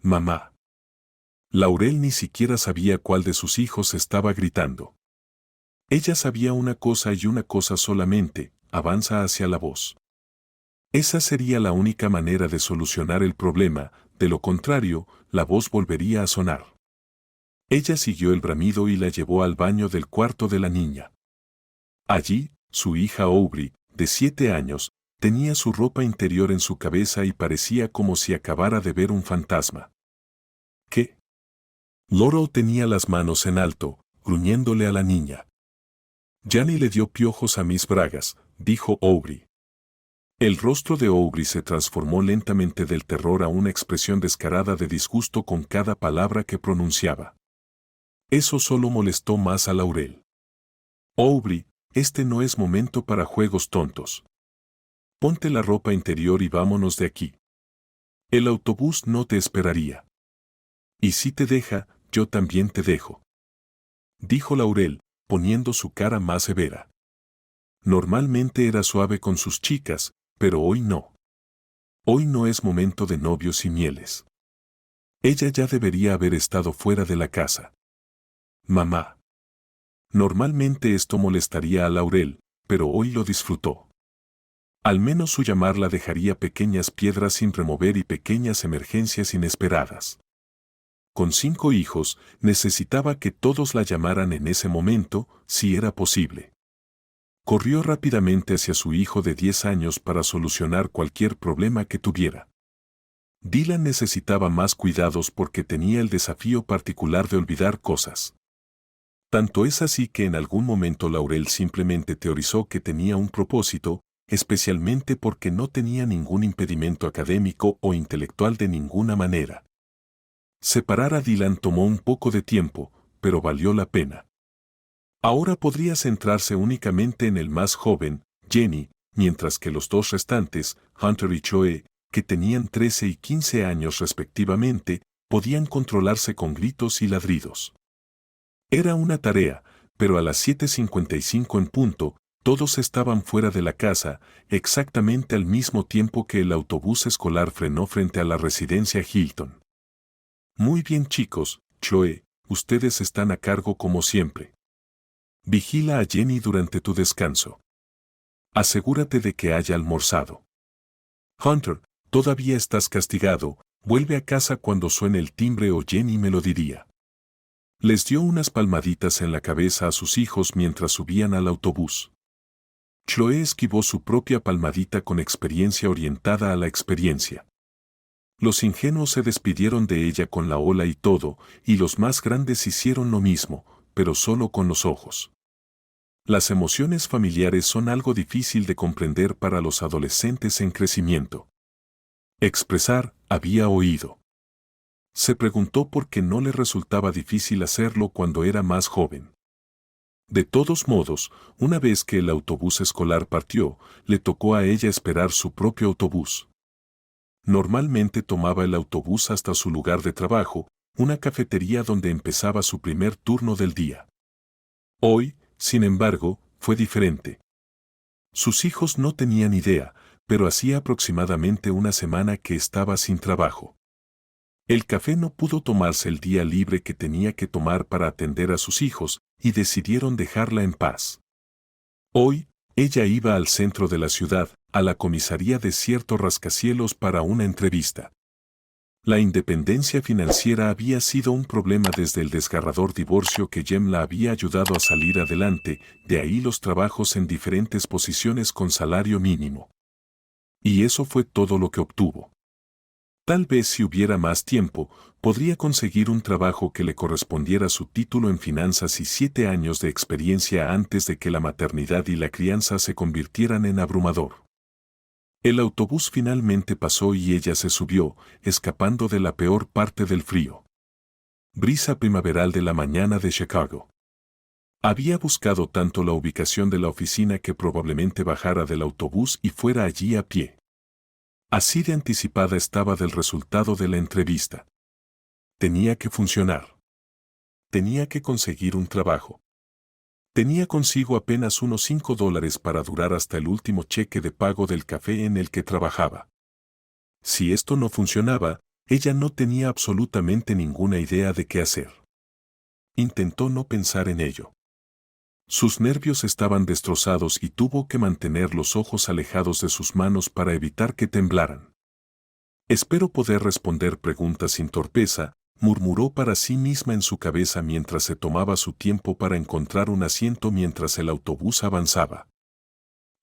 Mamá. Laurel ni siquiera sabía cuál de sus hijos estaba gritando. Ella sabía una cosa y una cosa solamente: avanza hacia la voz. Esa sería la única manera de solucionar el problema, de lo contrario, la voz volvería a sonar. Ella siguió el bramido y la llevó al baño del cuarto de la niña. Allí, su hija Aubrey, de 7 años, tenía su ropa interior en su cabeza y parecía como si acabara de ver un fantasma. ¿Qué? Laurel tenía las manos en alto, gruñéndole a la niña. Janny le dio piojos a mis bragas, dijo Aubrey. El rostro de Aubrey se transformó lentamente del terror a una expresión descarada de disgusto con cada palabra que pronunciaba. Eso solo molestó más a Laurel. Aubrey, este no es momento para juegos tontos. Ponte la ropa interior y vámonos de aquí. El autobús no te esperaría. Y si te deja, yo también te dejo. Dijo Laurel, poniendo su cara más severa. Normalmente era suave con sus chicas, pero hoy no. Hoy no es momento de novios y mieles. Ella ya debería haber estado fuera de la casa. Mamá. Normalmente esto molestaría a Laurel, pero hoy lo disfrutó. Al menos su llamarla dejaría pequeñas piedras sin remover y pequeñas emergencias inesperadas. Con 5 hijos, necesitaba que todos la llamaran en ese momento, si era posible. Corrió rápidamente hacia su hijo de 10 años para solucionar cualquier problema que tuviera. Dylan necesitaba más cuidados porque tenía el desafío particular de olvidar cosas. Tanto es así que en algún momento Laurel simplemente teorizó que tenía un propósito, especialmente porque no tenía ningún impedimento académico o intelectual de ninguna manera. Separar a Dylan tomó un poco de tiempo, pero valió la pena. Ahora podría centrarse únicamente en el más joven, Jenny, mientras que los 2 restantes, Hunter y Chloe, que tenían 13 y 15 años respectivamente, podían controlarse con gritos y ladridos. Era una tarea, pero a las 7:55 en punto, todos estaban fuera de la casa, exactamente al mismo tiempo que el autobús escolar frenó frente a la residencia Hilton. Muy bien, chicos, Chloe, ustedes están a cargo como siempre. Vigila a Jenny durante tu descanso. Asegúrate de que haya almorzado. Hunter, todavía estás castigado, vuelve a casa cuando suene el timbre o Jenny me lo diría. Les dio unas palmaditas en la cabeza a sus hijos mientras subían al autobús. Chloe esquivó su propia palmadita con experiencia orientada a la experiencia. Los ingenuos se despidieron de ella con la ola y todo, y los más grandes hicieron lo mismo, pero solo con los ojos. Las emociones familiares son algo difícil de comprender para los adolescentes en crecimiento. Expresar, había oído. Se preguntó por qué no le resultaba difícil hacerlo cuando era más joven. De todos modos, una vez que el autobús escolar partió, le tocó a ella esperar su propio autobús. Normalmente tomaba el autobús hasta su lugar de trabajo, una cafetería donde empezaba su primer turno del día. Hoy, sin embargo, fue diferente. Sus hijos no tenían idea, pero hacía aproximadamente una semana que estaba sin trabajo. El café no pudo tomarse el día libre que tenía que tomar para atender a sus hijos, y decidieron dejarla en paz. Hoy, ella iba al centro de la ciudad, a la comisaría de cierto rascacielos para una entrevista. La independencia financiera había sido un problema desde el desgarrador divorcio que Jem la había ayudado a salir adelante, de ahí los trabajos en diferentes posiciones con salario mínimo. Y eso fue todo lo que obtuvo. Tal vez si hubiera más tiempo, podría conseguir un trabajo que le correspondiera su título en finanzas y 7 años de experiencia antes de que la maternidad y la crianza se convirtieran en abrumador. El autobús finalmente pasó y ella se subió, escapando de la peor parte del frío. Brisa primaveral de la mañana de Chicago. Había buscado tanto la ubicación de la oficina que probablemente bajara del autobús y fuera allí a pie. Así de anticipada estaba del resultado de la entrevista. Tenía que funcionar. Tenía que conseguir un trabajo. Tenía consigo apenas unos $5 para durar hasta el último cheque de pago del café en el que trabajaba. Si esto no funcionaba, ella no tenía absolutamente ninguna idea de qué hacer. Intentó no pensar en ello. Sus nervios estaban destrozados y tuvo que mantener los ojos alejados de sus manos para evitar que temblaran. Espero poder responder preguntas sin torpeza, murmuró para sí misma en su cabeza mientras se tomaba su tiempo para encontrar un asiento mientras el autobús avanzaba.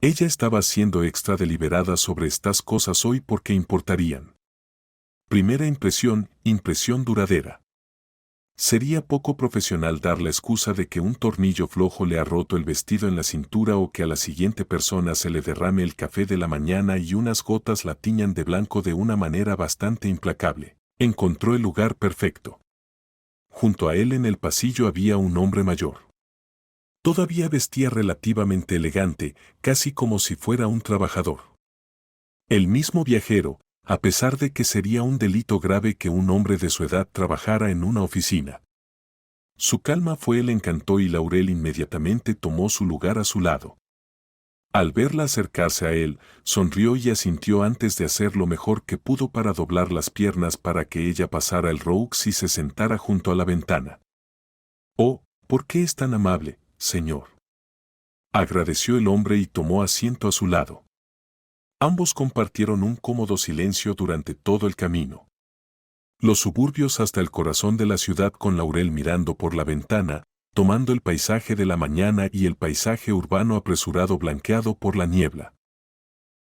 Ella estaba siendo extra deliberada sobre estas cosas hoy porque importarían. Primera impresión, impresión duradera. Sería poco profesional dar la excusa de que un tornillo flojo le ha roto el vestido en la cintura o que a la siguiente persona se le derrame el café de la mañana y unas gotas la tiñan de blanco de una manera bastante implacable. Encontró el lugar perfecto. Junto a él en el pasillo había un hombre mayor. Todavía vestía relativamente elegante, casi como si fuera un trabajador. El mismo viajero, a pesar de que sería un delito grave que un hombre de su edad trabajara en una oficina. Su calma le encantó y Laurel inmediatamente tomó su lugar a su lado. Al verla acercarse a él, sonrió y asintió antes de hacer lo mejor que pudo para doblar las piernas para que ella pasara el Roux y se sentara junto a la ventana. «Oh, ¿por qué es tan amable, señor?», agradeció el hombre y tomó asiento a su lado. Ambos compartieron un cómodo silencio durante todo el camino. Los suburbios hasta el corazón de la ciudad con Laurel mirando por la ventana, tomando el paisaje de la mañana y el paisaje urbano apresurado blanqueado por la niebla.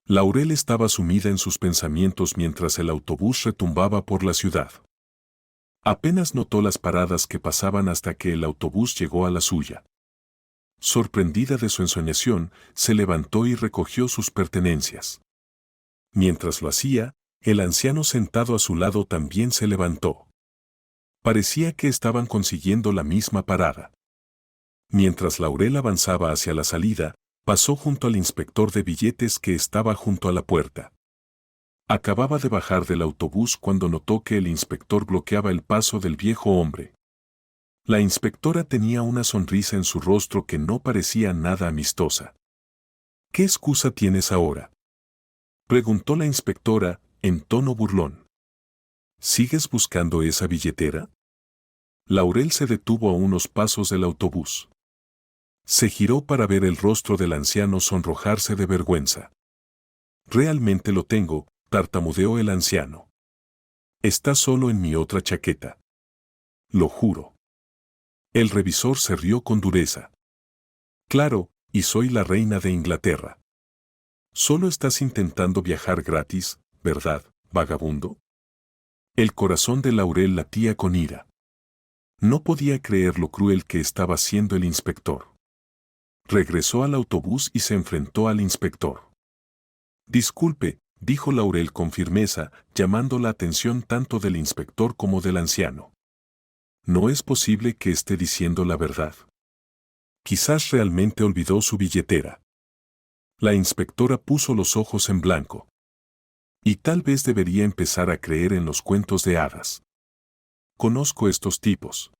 Laurel estaba sumida en sus pensamientos mientras el autobús retumbaba por la ciudad. Apenas notó las paradas que pasaban hasta que el autobús llegó a la suya. Sorprendida de su ensoñación, se levantó y recogió sus pertenencias. Mientras lo hacía, el anciano sentado a su lado también se levantó. Parecía que estaban consiguiendo la misma parada. Mientras Laurel avanzaba hacia la salida, pasó junto al inspector de billetes que estaba junto a la puerta. Acababa de bajar del autobús cuando notó que el inspector bloqueaba el paso del viejo hombre. La inspectora tenía una sonrisa en su rostro que no parecía nada amistosa. «¿Qué excusa tienes ahora?», preguntó la inspectora, en tono burlón. «¿Sigues buscando esa billetera?». Laurel se detuvo a unos pasos del autobús. Se giró para ver el rostro del anciano sonrojarse de vergüenza. «Realmente lo tengo», tartamudeó el anciano. «Está solo en mi otra chaqueta. Lo juro». El revisor se rió con dureza. «Claro, y soy la reina de Inglaterra. Solo estás intentando viajar gratis, ¿verdad, vagabundo?». El corazón de Laurel latía con ira. No podía creer lo cruel que estaba siendo el inspector. Regresó al autobús y se enfrentó al inspector. «Disculpe», dijo Laurel con firmeza, llamando la atención tanto del inspector como del anciano. «No es posible que esté diciendo la verdad. Quizás realmente olvidó su billetera». La inspectora puso los ojos en blanco. «Y tal vez debería empezar a creer en los cuentos de hadas. Conozco estos tipos».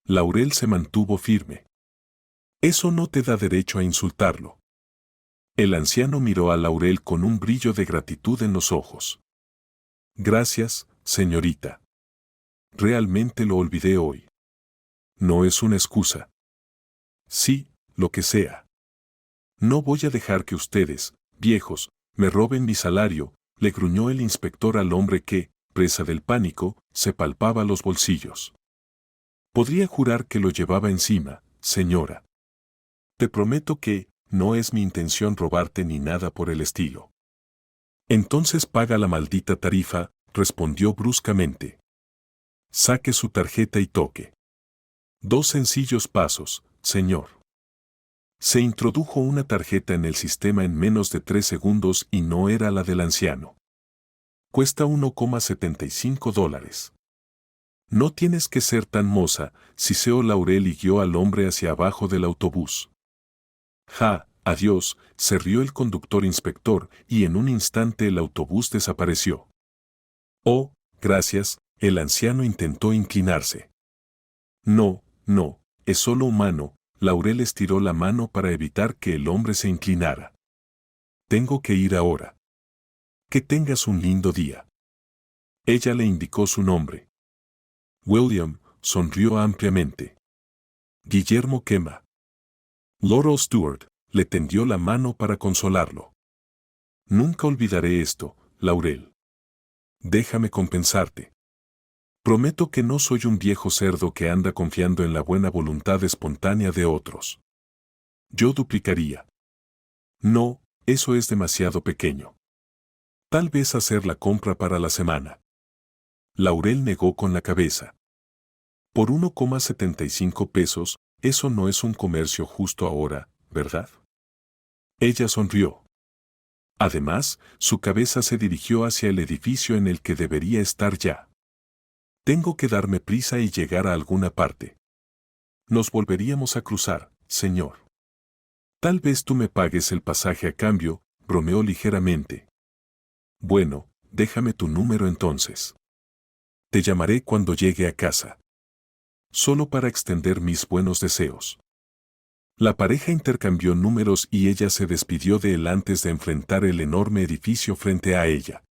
Laurel se mantuvo firme. «Eso no te da derecho a insultarlo». El anciano miró a Laurel con un brillo de gratitud en los ojos. «Gracias, señorita. Realmente lo olvidé hoy. No es una excusa». «Sí, lo que sea. No voy a dejar que ustedes, viejos, me roben mi salario», le gruñó el inspector al hombre que, presa del pánico, se palpaba los bolsillos. «Podría jurar que lo llevaba encima, señora. Te prometo que no es mi intención robarte ni nada por el estilo». «Entonces paga la maldita tarifa», respondió bruscamente. «Saque su tarjeta y toque». «2 sencillos pasos, señor». Se introdujo una tarjeta en el sistema en menos de 3 segundos y no era la del anciano. «Cuesta $1,75. No tienes que ser tan moza», siseó Laurel y guió al hombre hacia abajo del autobús. «Ja, adiós», se rió el conductor inspector y en un instante el autobús desapareció. «Oh, gracias», el anciano intentó inclinarse. «No, no, es solo humano», Laurel estiró la mano para evitar que el hombre se inclinara. «Tengo que ir ahora. Que tengas un lindo día». Ella le indicó su nombre. William sonrió ampliamente. Guillermo Quema. Laurel Stewart le tendió la mano para consolarlo. Nunca olvidaré esto, Laurel. Déjame compensarte. Prometo que no soy un viejo cerdo que anda confiando en la buena voluntad espontánea de otros. Yo duplicaría. No, eso es demasiado pequeño. Tal vez hacer la compra para la semana. Laurel negó con la cabeza. Por 1,75 pesos, eso no es un comercio justo ahora, ¿verdad? Ella sonrió. Además, su cabeza se dirigió hacia el edificio en el que debería estar ya. Tengo que darme prisa y llegar a alguna parte. Nos volveríamos a cruzar, señor. Tal vez tú me pagues el pasaje a cambio, bromeó ligeramente. Bueno, déjame tu número entonces. Te llamaré cuando llegue a casa. Solo para extender mis buenos deseos. La pareja intercambió números y ella se despidió de él antes de enfrentar el enorme edificio frente a ella.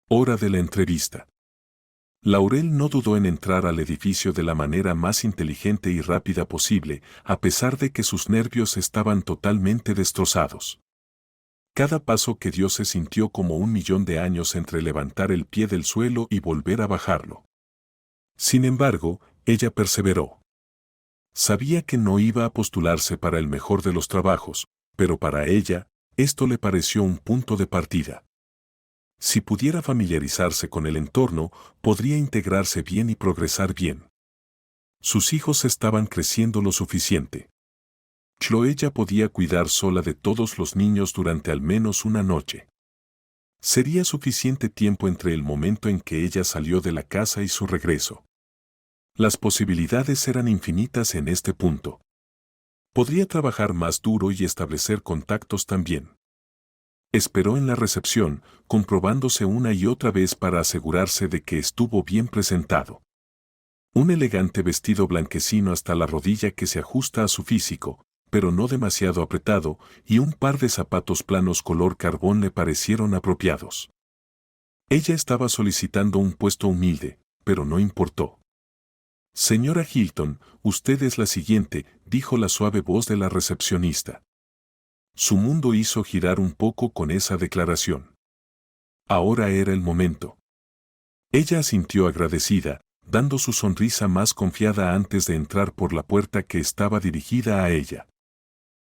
Hora de la entrevista. Laurel no dudó en entrar al edificio de la manera más inteligente y rápida posible, a pesar de que sus nervios estaban totalmente destrozados. Cada paso que dio se sintió como 1.000.000 de años entre levantar el pie del suelo y volver a bajarlo. Sin embargo, ella perseveró. Sabía que no iba a postularse para el mejor de los trabajos, pero para ella, esto le pareció un punto de partida. Si pudiera familiarizarse con el entorno, podría integrarse bien y progresar bien. Sus hijos estaban creciendo lo suficiente. Chloe ya podía cuidar sola de todos los niños durante al menos una noche. Sería suficiente tiempo entre el momento en que ella salió de la casa y su regreso. Las posibilidades eran infinitas en este punto. Podría trabajar más duro y establecer contactos también. Esperó en la recepción, comprobándose una y otra vez para asegurarse de que estuvo bien presentado. Un elegante vestido blanquecino hasta la rodilla que se ajusta a su físico, pero no demasiado apretado, y un par de zapatos planos color carbón le parecieron apropiados. Ella estaba solicitando un puesto humilde, pero no importó. Señora Hilton, usted es la siguiente, dijo la suave voz de la recepcionista. Su mundo hizo girar un poco con esa declaración. Ahora era el momento. Ella asintió agradecida, dando su sonrisa más confiada antes de entrar por la puerta que estaba dirigida a ella.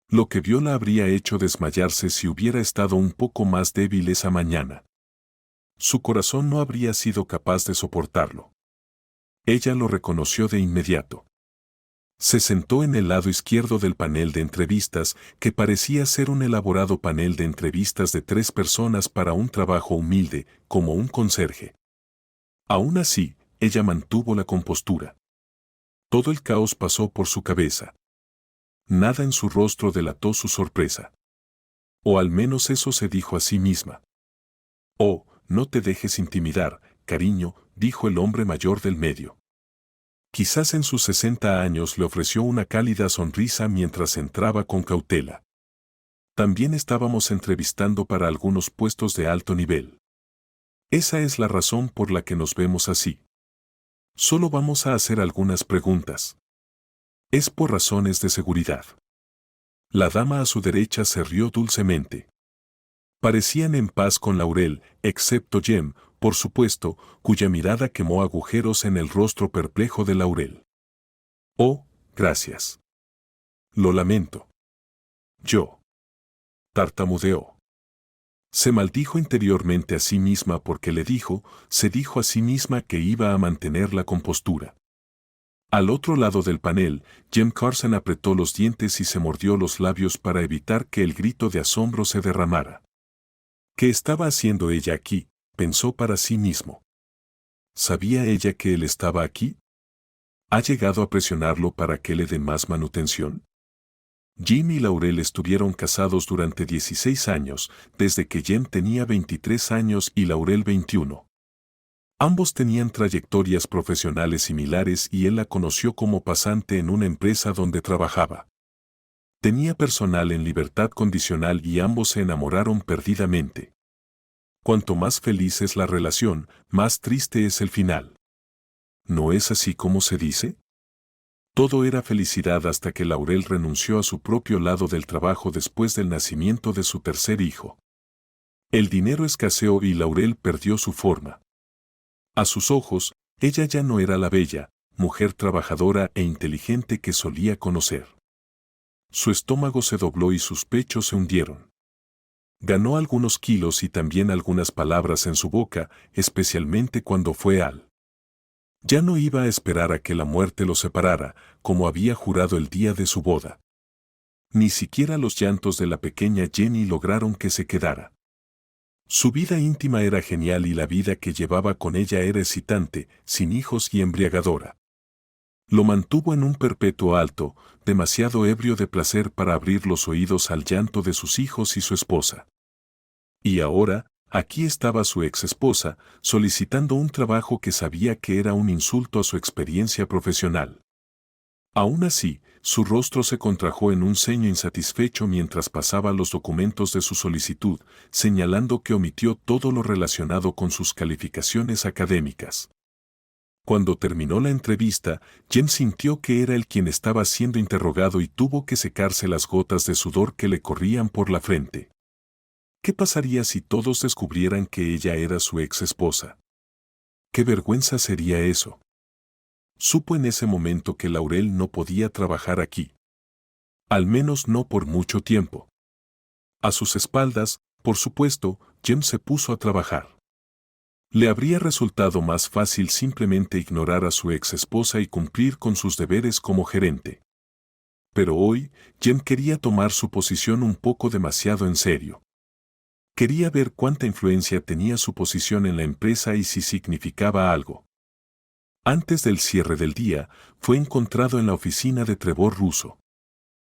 Lo que vio la habría hecho desmayarse si hubiera estado un poco más débil esa mañana. Su corazón no habría sido capaz de soportarlo. Ella lo reconoció de inmediato. Se sentó en el lado izquierdo del panel de entrevistas, que parecía ser un elaborado panel de entrevistas de 3 personas para un trabajo humilde, como un conserje. Aún así, ella mantuvo la compostura. Todo el caos pasó por su cabeza. Nada en su rostro delató su sorpresa. O al menos eso se dijo a sí misma. Oh, no te dejes intimidar, cariño, dijo el hombre mayor del medio. Quizás en sus 60 años le ofreció una cálida sonrisa mientras entraba con cautela. También estábamos entrevistando para algunos puestos de alto nivel. Esa es la razón por la que nos vemos así. Solo vamos a hacer algunas preguntas. Es por razones de seguridad. La dama a su derecha se rió dulcemente. Parecían en paz con Laurel, excepto Jem, por supuesto, cuya mirada quemó agujeros en el rostro perplejo de Laurel. Oh, gracias. Lo lamento. Yo. Tartamudeó. Se maldijo interiormente a sí misma porque se dijo a sí misma que iba a mantener la compostura. Al otro lado del panel, Jem Carson apretó los dientes y se mordió los labios para evitar que el grito de asombro se derramara. ¿Qué estaba haciendo ella aquí?, pensó para sí mismo. ¿Sabía ella que él estaba aquí? ¿Ha llegado a presionarlo para que le dé más manutención? Jim y Laurel estuvieron casados durante 16 años, desde que Jem tenía 23 años y Laurel 21. Ambos tenían trayectorias profesionales similares y él la conoció como pasante en una empresa donde trabajaba. Tenía personal en libertad condicional y ambos se enamoraron perdidamente. Cuanto más feliz es la relación, más triste es el final. ¿No es así como se dice? Todo era felicidad hasta que Laurel renunció a su propio lado del trabajo después del nacimiento de su tercer hijo. El dinero escaseó y Laurel perdió su forma. A sus ojos, ella ya no era la bella, mujer trabajadora e inteligente que solía conocer. Su estómago se dobló y sus pechos se hundieron. Ganó algunos kilos y también algunas palabras en su boca, especialmente cuando fue al. Ya no iba a esperar a que la muerte los separara, como había jurado el día de su boda. Ni siquiera los llantos de la pequeña Jenny lograron que se quedara. Su vida íntima era genial y la vida que llevaba con ella era excitante, sin hijos y embriagadora. Lo mantuvo en un perpetuo alto, demasiado ebrio de placer para abrir los oídos al llanto de sus hijos y su esposa. Y ahora, aquí estaba su ex esposa, solicitando un trabajo que sabía que era un insulto a su experiencia profesional. Aún así, su rostro se contrajo en un ceño insatisfecho mientras pasaba los documentos de su solicitud, señalando que omitió todo lo relacionado con sus calificaciones académicas. Cuando terminó la entrevista, Jen sintió que era él quien estaba siendo interrogado y tuvo que secarse las gotas de sudor que le corrían por la frente. ¿Qué pasaría si todos descubrieran que ella era su ex esposa? ¿Qué vergüenza sería eso? Supo en ese momento que Laurel no podía trabajar aquí. Al menos no por mucho tiempo. A sus espaldas, por supuesto, Jen se puso a trabajar. Le habría resultado más fácil simplemente ignorar a su ex esposa y cumplir con sus deberes como gerente. Pero hoy, Jen quería tomar su posición un poco demasiado en serio. Quería ver cuánta influencia tenía su posición en la empresa y si significaba algo. Antes del cierre del día, fue encontrado en la oficina de Trevor Russo.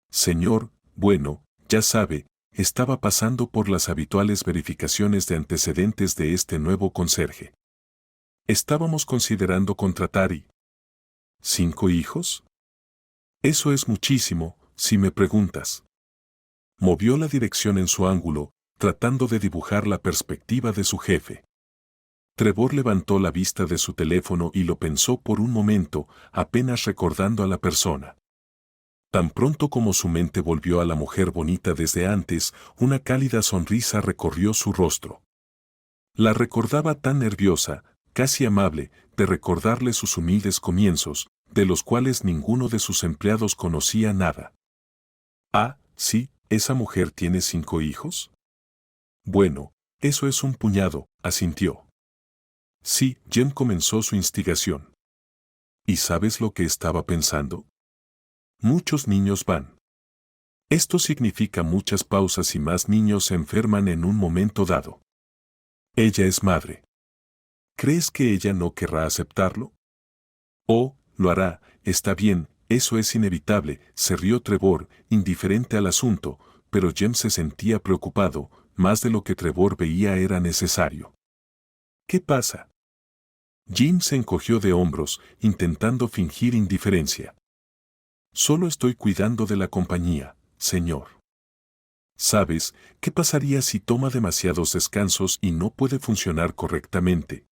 Señor, bueno, ya sabe, estaba pasando por las habituales verificaciones de antecedentes de este nuevo conserje. Estábamos considerando contratar y... ¿5 hijos? Eso es muchísimo, si me preguntas. Movió la dirección en su ángulo, tratando de dibujar la perspectiva de su jefe. Trevor levantó la vista de su teléfono y lo pensó por un momento, apenas recordando a la persona. Tan pronto como su mente volvió a la mujer bonita desde antes, una cálida sonrisa recorrió su rostro. La recordaba tan nerviosa, casi amable, de recordarle sus humildes comienzos, de los cuales ninguno de sus empleados conocía nada. Ah, sí, ¿esa mujer tiene 5 hijos? Bueno, eso es un puñado, asintió. Sí, Jen comenzó su instigación. ¿Y sabes lo que estaba pensando? Muchos niños van. Esto significa muchas pausas y más niños se enferman en un momento dado. Ella es madre. ¿Crees que ella no querrá aceptarlo? Oh, lo hará, está bien, eso es inevitable, se rió Trevor, indiferente al asunto, pero Jen se sentía preocupado, más de lo que Trevor veía era necesario. ¿Qué pasa? Jim se encogió de hombros, intentando fingir indiferencia. Solo estoy cuidando de la compañía, señor. ¿Sabes qué pasaría si toma demasiados descansos y no puede funcionar correctamente?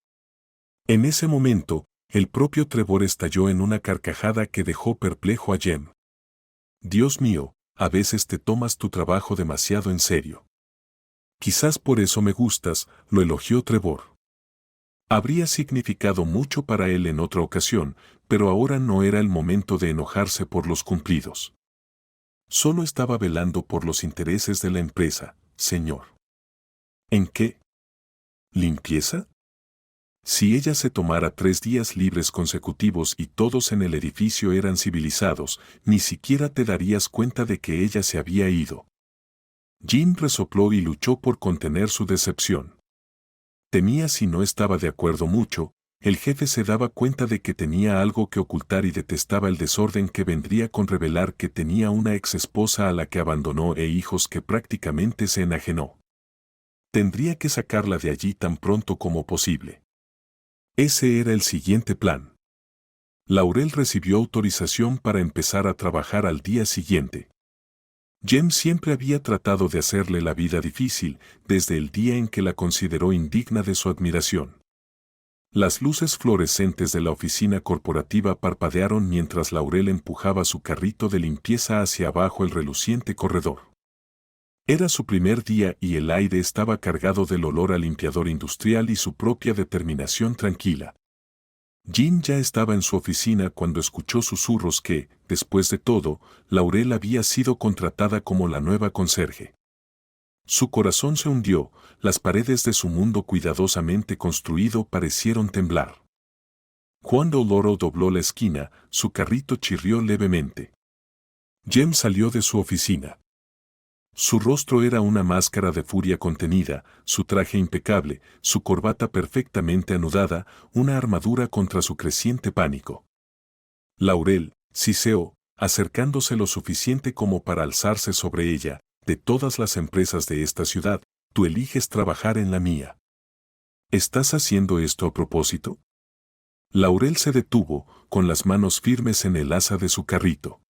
En ese momento, el propio Trevor estalló en una carcajada que dejó perplejo a Jem. Dios mío, a veces te tomas tu trabajo demasiado en serio. Quizás por eso me gustas, lo elogió Trevor. Habría significado mucho para él en otra ocasión, pero ahora no era el momento de enojarse por los cumplidos. Solo estaba velando por los intereses de la empresa, señor. ¿En qué? ¿Limpieza? Si ella se tomara 3 días libres consecutivos y todos en el edificio eran civilizados, ni siquiera te darías cuenta de que ella se había ido. Jim resopló y luchó por contener su decepción. Temía si no estaba de acuerdo mucho, el jefe se daba cuenta de que tenía algo que ocultar y detestaba el desorden que vendría con revelar que tenía una ex esposa a la que abandonó e hijos que prácticamente se enajenó. Tendría que sacarla de allí tan pronto como posible. Ese era el siguiente plan. Laurel recibió autorización para empezar a trabajar al día siguiente. Jem siempre había tratado de hacerle la vida difícil desde el día en que la consideró indigna de su admiración. Las luces fluorescentes de la oficina corporativa parpadearon mientras Laurel empujaba su carrito de limpieza hacia abajo el reluciente corredor. Era su primer día y el aire estaba cargado del olor a limpiador industrial y su propia determinación tranquila. Jim ya estaba en su oficina cuando escuchó susurros que, después de todo, Laurel había sido contratada como la nueva conserje. Su corazón se hundió, las paredes de su mundo cuidadosamente construido parecieron temblar. Cuando Loro dobló la esquina, su carrito chirrió levemente. Jem salió de su oficina. Su rostro era una máscara de furia contenida, su traje impecable, su corbata perfectamente anudada, una armadura contra su creciente pánico. Laurel, siseó, acercándose lo suficiente como para alzarse sobre ella, de todas las empresas de esta ciudad, tú eliges trabajar en la mía. ¿Estás haciendo esto a propósito? Laurel se detuvo, con las manos firmes en el asa de su carrito.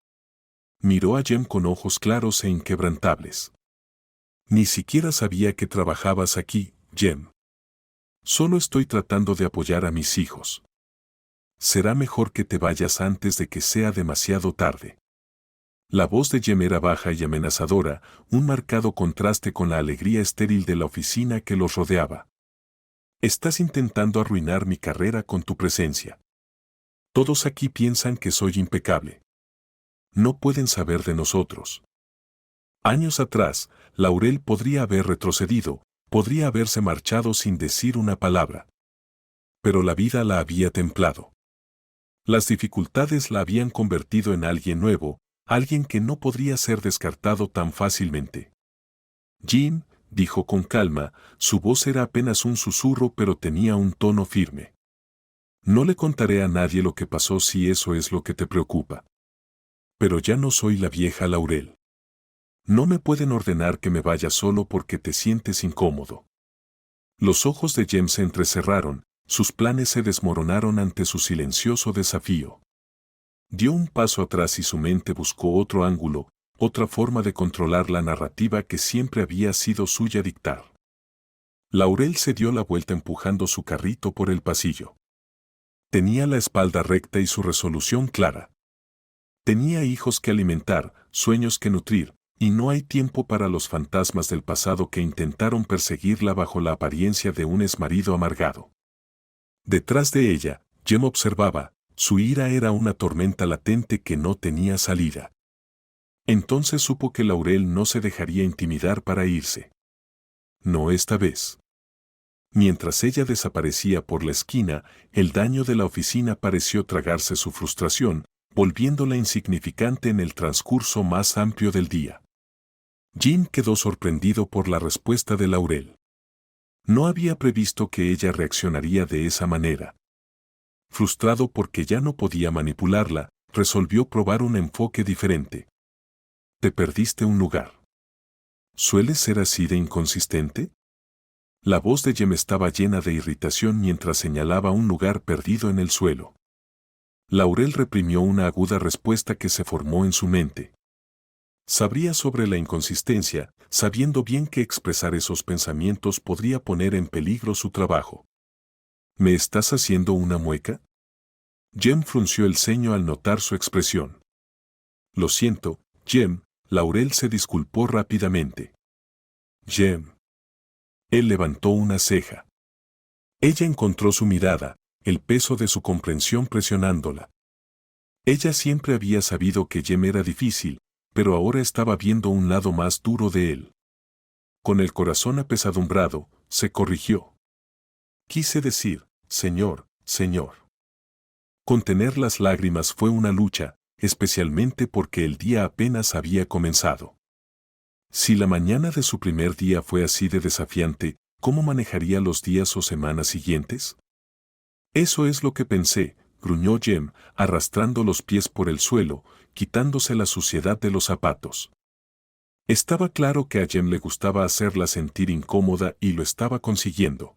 Miró a Jem con ojos claros e inquebrantables. Ni siquiera sabía que trabajabas aquí, Jem. Solo estoy tratando de apoyar a mis hijos. Será mejor que te vayas antes de que sea demasiado tarde. La voz de Jem era baja y amenazadora, un marcado contraste con la alegría estéril de la oficina que los rodeaba. Estás intentando arruinar mi carrera con tu presencia. Todos aquí piensan que soy impecable. No pueden saber de nosotros. Años atrás, Laurel podría haber retrocedido, podría haberse marchado sin decir una palabra. Pero la vida la había templado. Las dificultades la habían convertido en alguien nuevo, alguien que no podría ser descartado tan fácilmente. Jim, dijo con calma, su voz era apenas un susurro pero tenía un tono firme. No le contaré a nadie lo que pasó si eso es lo que te preocupa. Pero ya no soy la vieja Laurel. No me pueden ordenar que me vaya solo porque te sientes incómodo. Los ojos de Jem se entrecerraron, sus planes se desmoronaron ante su silencioso desafío. Dio un paso atrás y su mente buscó otro ángulo, otra forma de controlar la narrativa que siempre había sido suya dictar. Laurel se dio la vuelta empujando su carrito por el pasillo. Tenía la espalda recta y su resolución clara. Tenía hijos que alimentar, sueños que nutrir, y no hay tiempo para los fantasmas del pasado que intentaron perseguirla bajo la apariencia de un exmarido amargado. Detrás de ella, Jem observaba, su ira era una tormenta latente que no tenía salida. Entonces supo que Laurel no se dejaría intimidar para irse. No esta vez. Mientras ella desaparecía por la esquina, el daño de la oficina pareció tragarse su frustración, volviéndola insignificante en el transcurso más amplio del día. Jim quedó sorprendido por la respuesta de Laurel. No había previsto que ella reaccionaría de esa manera. Frustrado porque ya no podía manipularla, resolvió probar un enfoque diferente. Te perdiste un lugar. ¿Sueles ser así de inconsistente? La voz de Jem estaba llena de irritación mientras señalaba un lugar perdido en el suelo. Laurel reprimió una aguda respuesta que se formó en su mente. Sabría sobre la inconsistencia, sabiendo bien que expresar esos pensamientos podría poner en peligro su trabajo. ¿Me estás haciendo una mueca? Jem frunció el ceño al notar su expresión. Lo siento, Jem, Laurel se disculpó rápidamente. Jem. Él levantó una ceja. Ella encontró su mirada, el peso de su comprensión presionándola. Ella siempre había sabido que Jem era difícil, pero ahora estaba viendo un lado más duro de él. Con el corazón apesadumbrado, se corrigió. Quise decir, señor. Contener las lágrimas fue una lucha, especialmente porque el día apenas había comenzado. Si la mañana de su primer día fue así de desafiante, ¿cómo manejaría los días o semanas siguientes? Eso es lo que pensé, gruñó Jem, arrastrando los pies por el suelo, quitándose la suciedad de los zapatos. Estaba claro que a Jem le gustaba hacerla sentir incómoda y lo estaba consiguiendo.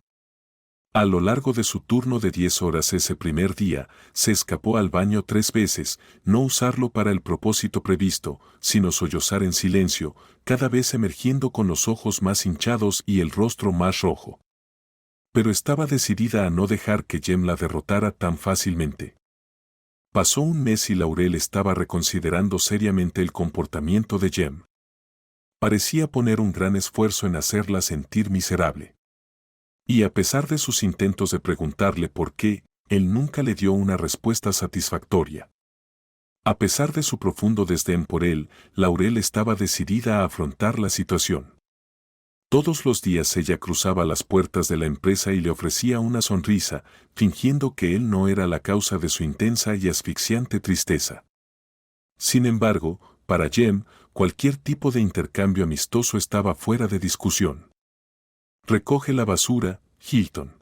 A lo largo de su turno de 10 horas ese primer día, se escapó al baño 3 veces, no usarlo para el propósito previsto, sino sollozar en silencio, cada vez emergiendo con los ojos más hinchados y el rostro más rojo. Pero estaba decidida a no dejar que Jem la derrotara tan fácilmente. Pasó un mes y Laurel estaba reconsiderando seriamente el comportamiento de Jem. Parecía poner un gran esfuerzo en hacerla sentir miserable. Y a pesar de sus intentos de preguntarle por qué, él nunca le dio una respuesta satisfactoria. A pesar de su profundo desdén por él, Laurel estaba decidida a afrontar la situación. Todos los días ella cruzaba las puertas de la empresa y le ofrecía una sonrisa, fingiendo que él no era la causa de su intensa y asfixiante tristeza. Sin embargo, para Jem, cualquier tipo de intercambio amistoso estaba fuera de discusión. Recoge la basura, Hilton.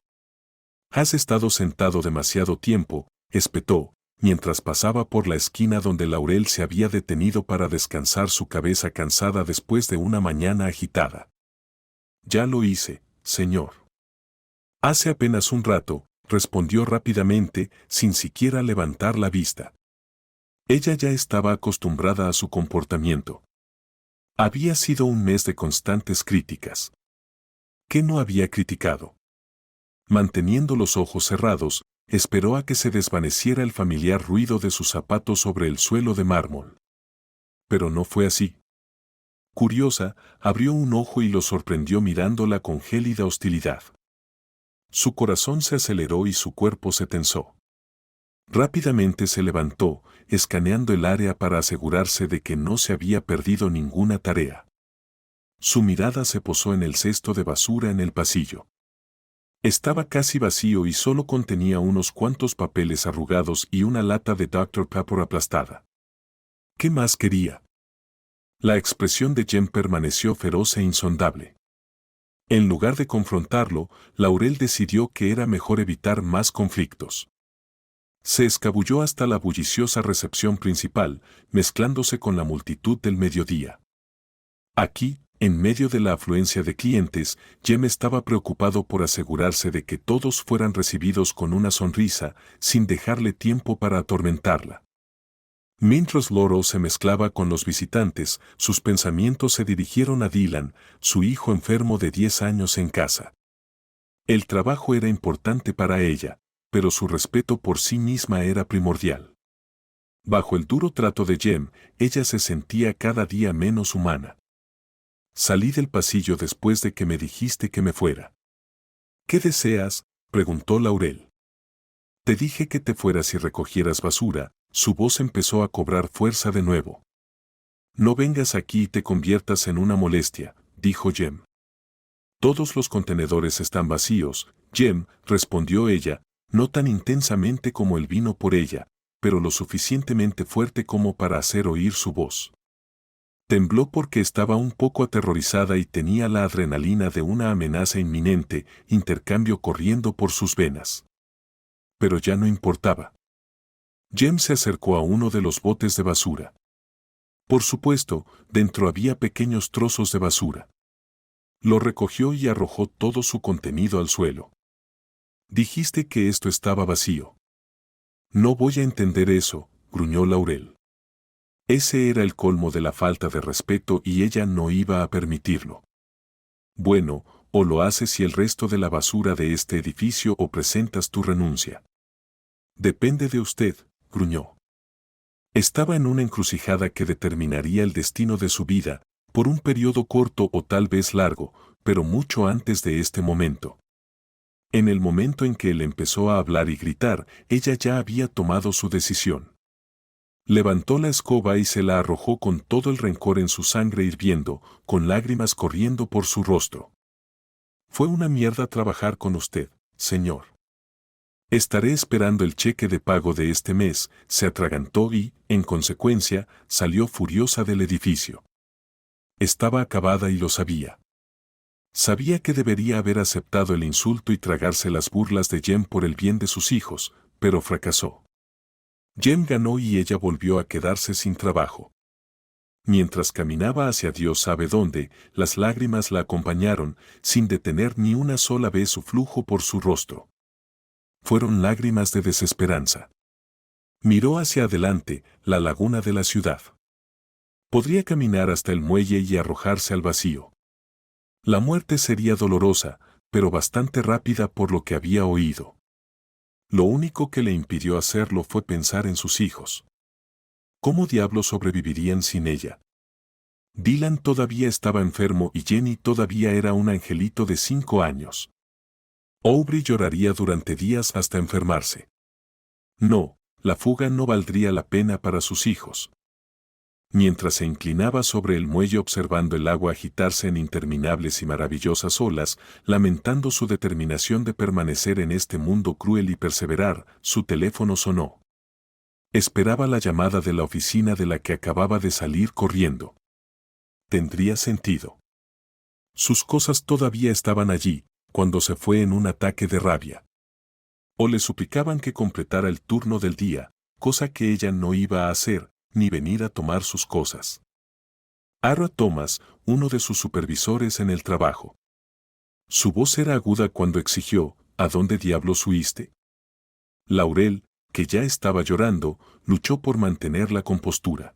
Has estado sentado demasiado tiempo, espetó, mientras pasaba por la esquina donde Laurel se había detenido para descansar su cabeza cansada después de una mañana agitada. Ya lo hice, señor. Hace apenas un rato, respondió rápidamente, sin siquiera levantar la vista. Ella ya estaba acostumbrada a su comportamiento. Había sido un mes de constantes críticas. ¿Qué no había criticado? Manteniendo los ojos cerrados, esperó a que se desvaneciera el familiar ruido de sus zapatos sobre el suelo de mármol. Pero no fue así. Curiosa, abrió un ojo y lo sorprendió mirándola con gélida hostilidad. Su corazón se aceleró y su cuerpo se tensó. Rápidamente se levantó, escaneando el área para asegurarse de que no se había perdido ninguna tarea. Su mirada se posó en el cesto de basura en el pasillo. Estaba casi vacío y solo contenía unos cuantos papeles arrugados y una lata de Dr. Pepper aplastada. ¿Qué más quería? La expresión de Jem permaneció feroz e insondable. En lugar de confrontarlo, Laurel decidió que era mejor evitar más conflictos. Se escabulló hasta la bulliciosa recepción principal, mezclándose con la multitud del mediodía. Aquí, en medio de la afluencia de clientes, Jem estaba preocupado por asegurarse de que todos fueran recibidos con una sonrisa, sin dejarle tiempo para atormentarla. Mientras Laurel se mezclaba con los visitantes, sus pensamientos se dirigieron a Dylan, su hijo enfermo de 10 años en casa. El trabajo era importante para ella, pero su respeto por sí misma era primordial. Bajo el duro trato de Jem, ella se sentía cada día menos humana. Salí del pasillo después de que me dijiste que me fuera. ¿Qué deseas?, preguntó Laurel. Te dije que te fueras y recogieras basura. Su voz empezó a cobrar fuerza de nuevo. No vengas aquí y te conviertas en una molestia, dijo Jem. Todos los contenedores están vacíos, Jem, respondió ella, no tan intensamente como él vino por ella, pero lo suficientemente fuerte como para hacer oír su voz. Tembló porque estaba un poco aterrorizada y tenía la adrenalina de una amenaza inminente, intercambio corriendo por sus venas. Pero ya no importaba. Jem se acercó a uno de los botes de basura. Por supuesto, dentro había pequeños trozos de basura. Lo recogió y arrojó todo su contenido al suelo. Dijiste que esto estaba vacío. No voy a entender eso, gruñó Laurel. Ese era el colmo de la falta de respeto y ella no iba a permitirlo. Bueno, o lo haces y el resto de la basura de este edificio o presentas tu renuncia. Depende de usted, gruñó. Estaba en una encrucijada que determinaría el destino de su vida, por un periodo corto o tal vez largo, pero mucho antes de este momento. En el momento en que él empezó a hablar y gritar, ella ya había tomado su decisión. Levantó la escoba y se la arrojó con todo el rencor en su sangre hirviendo, con lágrimas corriendo por su rostro. Fue una mierda trabajar con usted, señor. Estaré esperando el cheque de pago de este mes, se atragantó y, en consecuencia, salió furiosa del edificio. Estaba acabada y lo sabía. Sabía que debería haber aceptado el insulto y tragarse las burlas de Jem por el bien de sus hijos, pero fracasó. Jem ganó y ella volvió a quedarse sin trabajo. Mientras caminaba hacia Dios sabe dónde, las lágrimas la acompañaron, sin detener ni una sola vez su flujo por su rostro. Fueron lágrimas de desesperanza. Miró hacia adelante, la laguna de la ciudad. Podría caminar hasta el muelle y arrojarse al vacío. La muerte sería dolorosa, pero bastante rápida por lo que había oído. Lo único que le impidió hacerlo fue pensar en sus hijos. ¿Cómo diablos sobrevivirían sin ella? Dylan todavía estaba enfermo y Jenny todavía era un angelito de 5 años. Aubrey lloraría durante días hasta enfermarse. No, la fuga no valdría la pena para sus hijos. Mientras se inclinaba sobre el muelle observando el agua agitarse en interminables y maravillosas olas, lamentando su determinación de permanecer en este mundo cruel y perseverar, su teléfono sonó. Esperaba la llamada de la oficina de la que acababa de salir corriendo. Tendría sentido. Sus cosas todavía estaban allí, cuando se fue en un ataque de rabia. O le suplicaban que completara el turno del día, cosa que ella no iba a hacer, ni venir a tomar sus cosas. Aaron Thomas, uno de sus supervisores en el trabajo. Su voz era aguda cuando exigió, ¿a dónde diablos huiste? Laurel, que ya estaba llorando, luchó por mantener la compostura.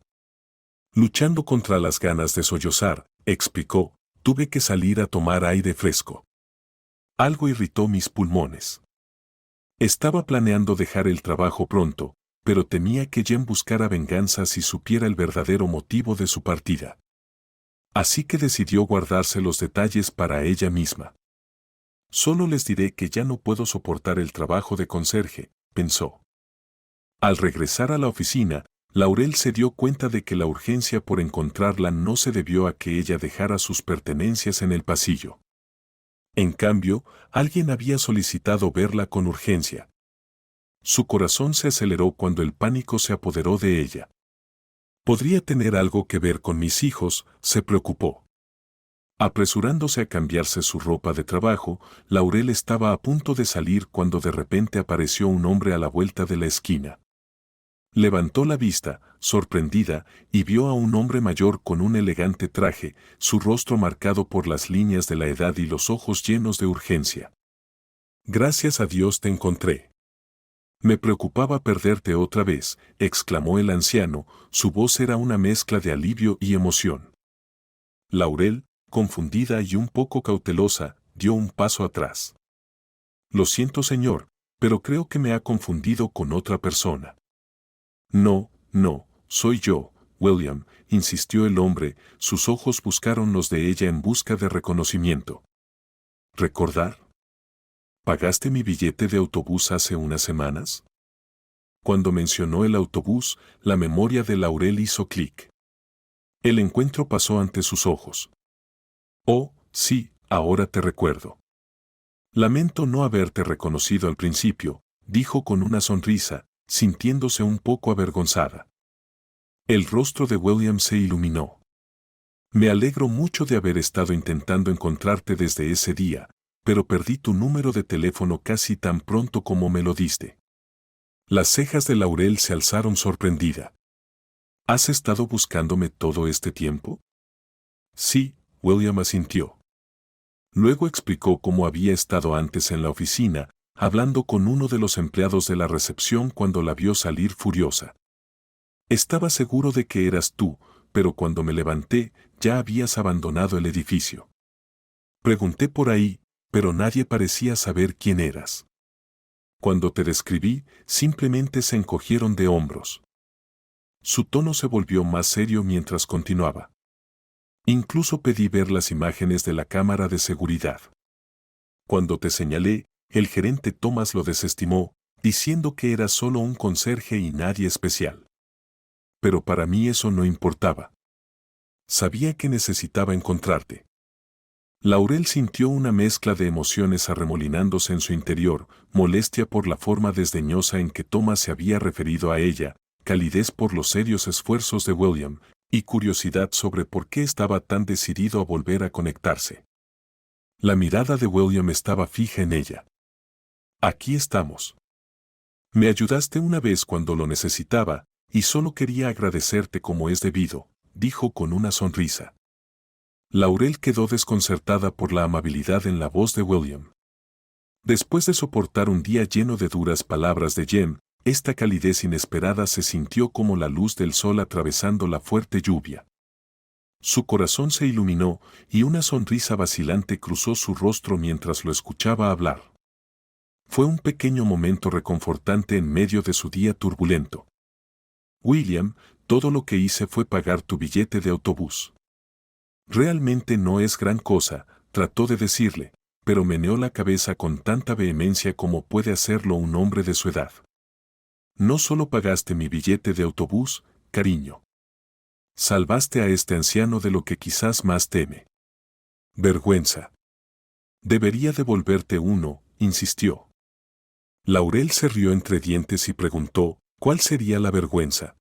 Luchando contra las ganas de sollozar, explicó, tuve que salir a tomar aire fresco. Algo irritó mis pulmones. Estaba planeando dejar el trabajo pronto, pero temía que Jen buscara venganza si supiera el verdadero motivo de su partida. Así que decidió guardarse los detalles para ella misma. Solo les diré que ya no puedo soportar el trabajo de conserje, pensó. Al regresar a la oficina, Laurel se dio cuenta de que la urgencia por encontrarla no se debió a que ella dejara sus pertenencias en el pasillo. En cambio, alguien había solicitado verla con urgencia. Su corazón se aceleró cuando el pánico se apoderó de ella. ¿Podría tener algo que ver con mis hijos?, se preocupó. Apresurándose a cambiarse su ropa de trabajo, Laurel estaba a punto de salir cuando de repente apareció un hombre a la vuelta de la esquina. Levantó la vista, sorprendida, y vio a un hombre mayor con un elegante traje, su rostro marcado por las líneas de la edad y los ojos llenos de urgencia. Gracias a Dios te encontré. Me preocupaba perderte otra vez, exclamó el anciano, su voz era una mezcla de alivio y emoción. Laurel, confundida y un poco cautelosa, dio un paso atrás. Lo siento, señor, pero creo que me ha confundido con otra persona. No, soy yo, William, insistió el hombre, sus ojos buscaron los de ella en busca de reconocimiento. ¿Recordar? ¿Pagaste mi billete de autobús hace unas semanas? Cuando mencionó el autobús, la memoria de Laurel hizo clic. El encuentro pasó ante sus ojos. Oh, sí, ahora te recuerdo. Lamento no haberte reconocido al principio, dijo con una sonrisa, sintiéndose un poco avergonzada. El rostro de William se iluminó. Me alegro mucho de haber estado intentando encontrarte desde ese día, pero perdí tu número de teléfono casi tan pronto como me lo diste. Las cejas de Laurel se alzaron sorprendida. ¿Has estado buscándome todo este tiempo? Sí, William asintió. Luego explicó cómo había estado antes en la oficina, hablando con uno de los empleados de la recepción cuando la vio salir furiosa. Estaba seguro de que eras tú, pero cuando me levanté, ya habías abandonado el edificio. Pregunté por ahí, pero nadie parecía saber quién eras. Cuando te describí, simplemente se encogieron de hombros. Su tono se volvió más serio mientras continuaba. Incluso pedí ver las imágenes de la cámara de seguridad. Cuando te señalé, el gerente Thomas lo desestimó, diciendo que era solo un conserje y nadie especial. Pero para mí eso no importaba. Sabía que necesitaba encontrarte. Laurel sintió una mezcla de emociones arremolinándose en su interior, molestia por la forma desdeñosa en que Thomas se había referido a ella, calidez por los serios esfuerzos de William, y curiosidad sobre por qué estaba tan decidido a volver a conectarse. La mirada de William estaba fija en ella. Aquí estamos. Me ayudaste una vez cuando lo necesitaba, y solo quería agradecerte como es debido, dijo con una sonrisa. Laurel quedó desconcertada por la amabilidad en la voz de William. Después de soportar un día lleno de duras palabras de Jem, esta calidez inesperada se sintió como la luz del sol atravesando la fuerte lluvia. Su corazón se iluminó y una sonrisa vacilante cruzó su rostro mientras lo escuchaba hablar. Fue un pequeño momento reconfortante en medio de su día turbulento. William, todo lo que hice fue pagar tu billete de autobús. Realmente no es gran cosa, trató de decirle, pero meneó la cabeza con tanta vehemencia como puede hacerlo un hombre de su edad. No solo pagaste mi billete de autobús, cariño. Salvaste a este anciano de lo que quizás más teme. Vergüenza. Debería devolverte uno, insistió. Laurel se rió entre dientes y preguntó, ¿cuál sería la vergüenza?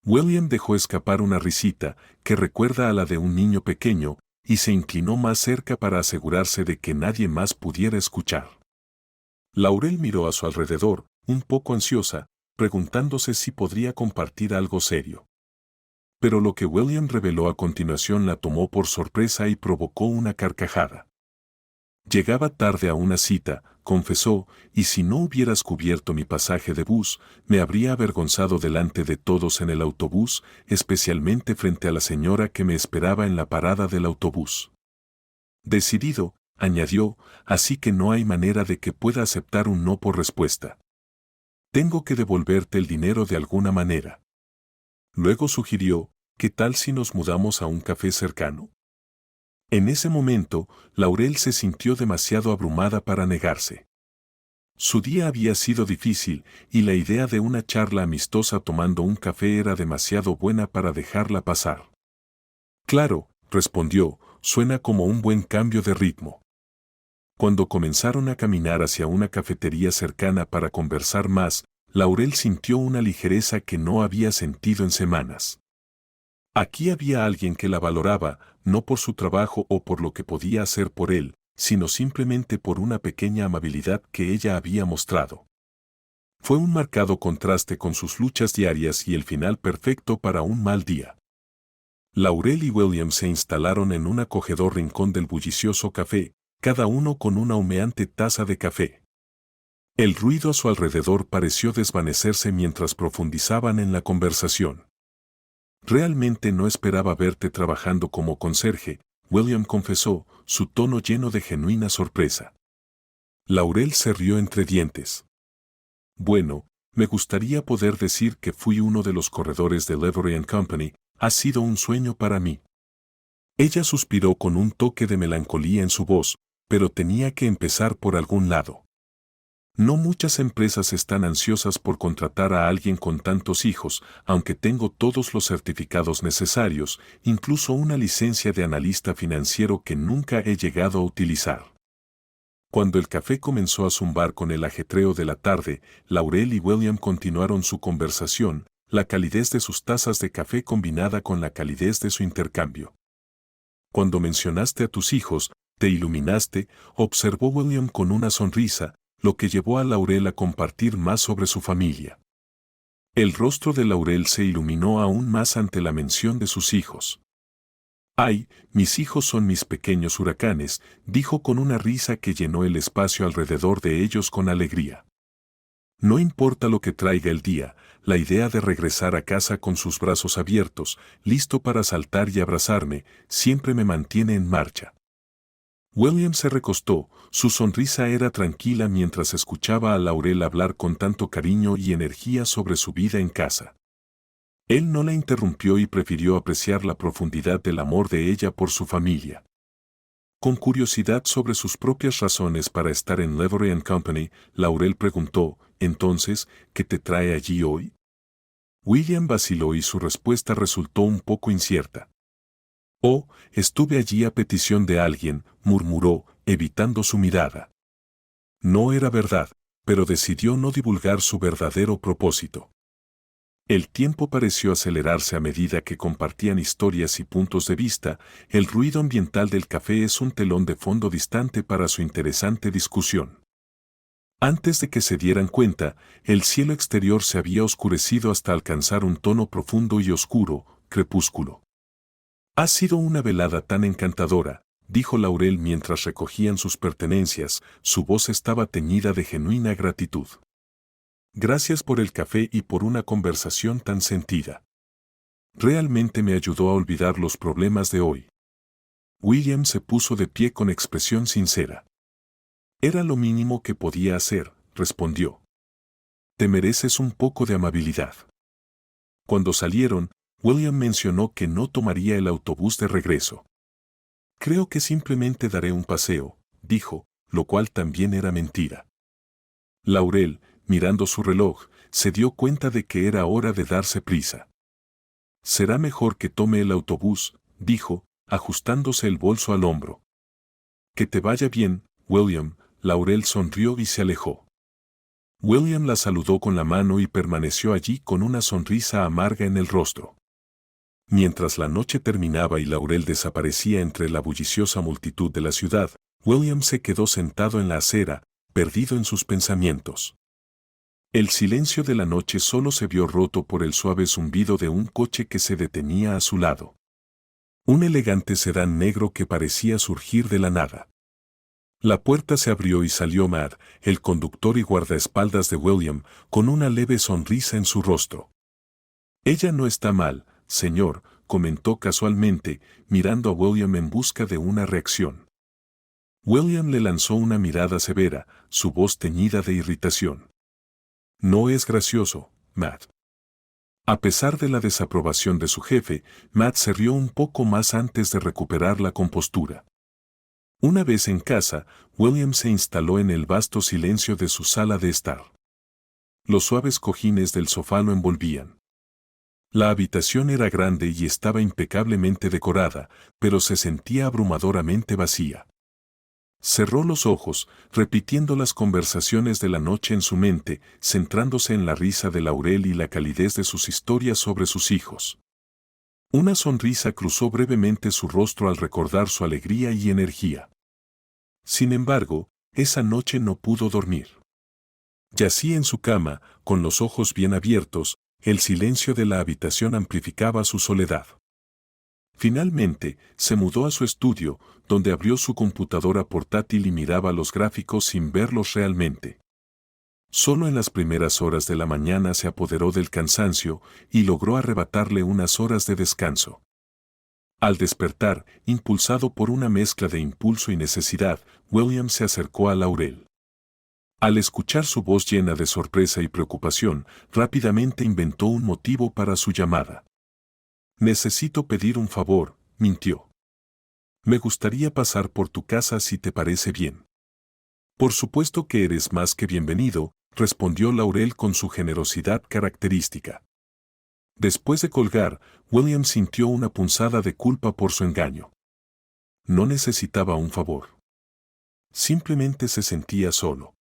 William dejó escapar una risita, que recuerda a la de un niño pequeño, y se inclinó más cerca para asegurarse de que nadie más pudiera escuchar. Laurel miró a su alrededor, un poco ansiosa, preguntándose si podría compartir algo serio. Pero lo que William reveló a continuación la tomó por sorpresa y provocó una carcajada. Llegaba tarde a una cita, confesó, y si no hubieras cubierto mi pasaje de bus, me habría avergonzado delante de todos en el autobús, especialmente frente a la señora que me esperaba en la parada del autobús. Decidido, añadió, así que no hay manera de que pueda aceptar un no por respuesta. Tengo que devolverte el dinero de alguna manera. Luego sugirió, ¿qué tal si nos mudamos a un café cercano? En ese momento, Laurel se sintió demasiado abrumada para negarse. Su día había sido difícil, y la idea de una charla amistosa tomando un café era demasiado buena para dejarla pasar. Claro, respondió, suena como un buen cambio de ritmo. Cuando comenzaron a caminar hacia una cafetería cercana para conversar más, Laurel sintió una ligereza que no había sentido en semanas. Aquí había alguien que la valoraba, no por su trabajo o por lo que podía hacer por él, sino simplemente por una pequeña amabilidad que ella había mostrado. Fue un marcado contraste con sus luchas diarias y el final perfecto para un mal día. Laurel y William se instalaron en un acogedor rincón del bullicioso café, cada uno con una humeante taza de café. El ruido a su alrededor pareció desvanecerse mientras profundizaban en la conversación. Realmente no esperaba verte trabajando como conserje, William confesó, su tono lleno de genuina sorpresa. Laurel se rió entre dientes. Bueno, me gustaría poder decir que fui uno de los corredores de Levery & Company, ha sido un sueño para mí. Ella suspiró con un toque de melancolía en su voz, pero tenía que empezar por algún lado. No muchas empresas están ansiosas por contratar a alguien con tantos hijos, aunque tengo todos los certificados necesarios, incluso una licencia de analista financiero que nunca he llegado a utilizar. Cuando el café comenzó a zumbar con el ajetreo de la tarde, Laurel y William continuaron su conversación, la calidez de sus tazas de café combinada con la calidez de su intercambio. Cuando mencionaste a tus hijos, te iluminaste, observó William con una sonrisa, lo que llevó a Laurel a compartir más sobre su familia. El rostro de Laurel se iluminó aún más ante la mención de sus hijos. «Ay, mis hijos son mis pequeños huracanes», dijo con una risa que llenó el espacio alrededor de ellos con alegría. No importa lo que traiga el día, la idea de regresar a casa con sus brazos abiertos, listo para saltar y abrazarme, siempre me mantiene en marcha. William se recostó, su sonrisa era tranquila mientras escuchaba a Laurel hablar con tanto cariño y energía sobre su vida en casa. Él no la interrumpió y prefirió apreciar la profundidad del amor de ella por su familia. Con curiosidad sobre sus propias razones para estar en Levery & Company, Laurel preguntó, «Entonces, ¿qué te trae allí hoy?» William vaciló y su respuesta resultó un poco incierta. «Oh, estuve allí a petición de alguien», murmuró, evitando su mirada. No era verdad, pero decidió no divulgar su verdadero propósito. El tiempo pareció acelerarse a medida que compartían historias y puntos de vista, el ruido ambiental del café es un telón de fondo distante para su interesante discusión. Antes de que se dieran cuenta, el cielo exterior se había oscurecido hasta alcanzar un tono profundo y oscuro, crepúsculo. Ha sido una velada tan encantadora, dijo Laurel mientras recogían sus pertenencias, su voz estaba teñida de genuina gratitud. Gracias por el café y por una conversación tan sentida. Realmente me ayudó a olvidar los problemas de hoy. William se puso de pie con expresión sincera. Era lo mínimo que podía hacer, respondió. Te mereces un poco de amabilidad. Cuando salieron, William mencionó que no tomaría el autobús de regreso. Creo que simplemente daré un paseo, dijo, lo cual también era mentira. Laurel, mirando su reloj, se dio cuenta de que era hora de darse prisa. Será mejor que tome el autobús, dijo, ajustándose el bolso al hombro. Que te vaya bien, William. Laurel sonrió y se alejó. William la saludó con la mano y permaneció allí con una sonrisa amarga en el rostro. Mientras la noche terminaba y Laurel desaparecía entre la bulliciosa multitud de la ciudad, William se quedó sentado en la acera, perdido en sus pensamientos. El silencio de la noche solo se vio roto por el suave zumbido de un coche que se detenía a su lado. Un elegante sedán negro que parecía surgir de la nada. La puerta se abrió y salió Matt, el conductor y guardaespaldas de William, con una leve sonrisa en su rostro. Ella no está mal, señor, comentó casualmente, mirando a William en busca de una reacción. William le lanzó una mirada severa, su voz teñida de irritación. No es gracioso, Matt. A pesar de la desaprobación de su jefe, Matt se rió un poco más antes de recuperar la compostura. Una vez en casa, William se instaló en el vasto silencio de su sala de estar. Los suaves cojines del sofá lo envolvían. La habitación era grande y estaba impecablemente decorada, pero se sentía abrumadoramente vacía. Cerró los ojos, repitiendo las conversaciones de la noche en su mente, centrándose en la risa de Laurel y la calidez de sus historias sobre sus hijos. Una sonrisa cruzó brevemente su rostro al recordar su alegría y energía. Sin embargo, esa noche no pudo dormir. Yacía en su cama, con los ojos bien abiertos, el silencio de la habitación amplificaba su soledad. Finalmente, se mudó a su estudio, donde abrió su computadora portátil y miraba los gráficos sin verlos realmente. Solo en las primeras horas de la mañana se apoderó del cansancio y logró arrebatarle unas horas de descanso. Al despertar, impulsado por una mezcla de impulso y necesidad, William se acercó a Laurel. Al escuchar su voz llena de sorpresa y preocupación, rápidamente inventó un motivo para su llamada. Necesito pedir un favor, mintió. Me gustaría pasar por tu casa si te parece bien. Por supuesto que eres más que bienvenido, respondió Laurel con su generosidad característica. Después de colgar, William sintió una punzada de culpa por su engaño. No necesitaba un favor. Simplemente se sentía solo.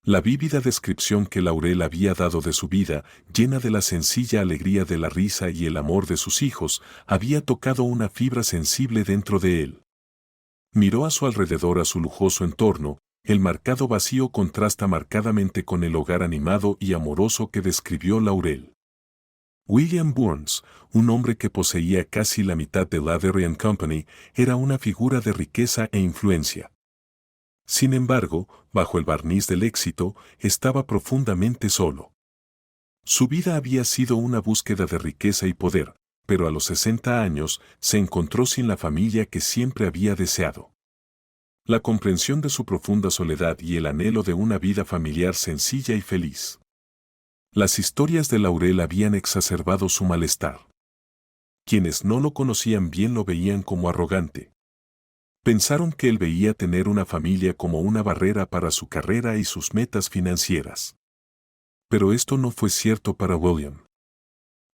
La vívida descripción que Laurel había dado de su vida, llena de la sencilla alegría de la risa y el amor de sus hijos, había tocado una fibra sensible dentro de él. Miró a su alrededor a su lujoso entorno, el marcado vacío contrasta marcadamente con el hogar animado y amoroso que describió Laurel. William Burns, un hombre que poseía casi la mitad de Lavery & Company, era una figura de riqueza e influencia. Sin embargo, bajo el barniz del éxito, estaba profundamente solo. Su vida había sido una búsqueda de riqueza y poder, pero a los 60 años se encontró sin la familia que siempre había deseado. La comprensión de su profunda soledad y el anhelo de una vida familiar sencilla y feliz. Las historias de Laurel habían exacerbado su malestar. Quienes no lo conocían bien lo veían como arrogante. Pensaron que él veía tener una familia como una barrera para su carrera y sus metas financieras. Pero esto no fue cierto para William.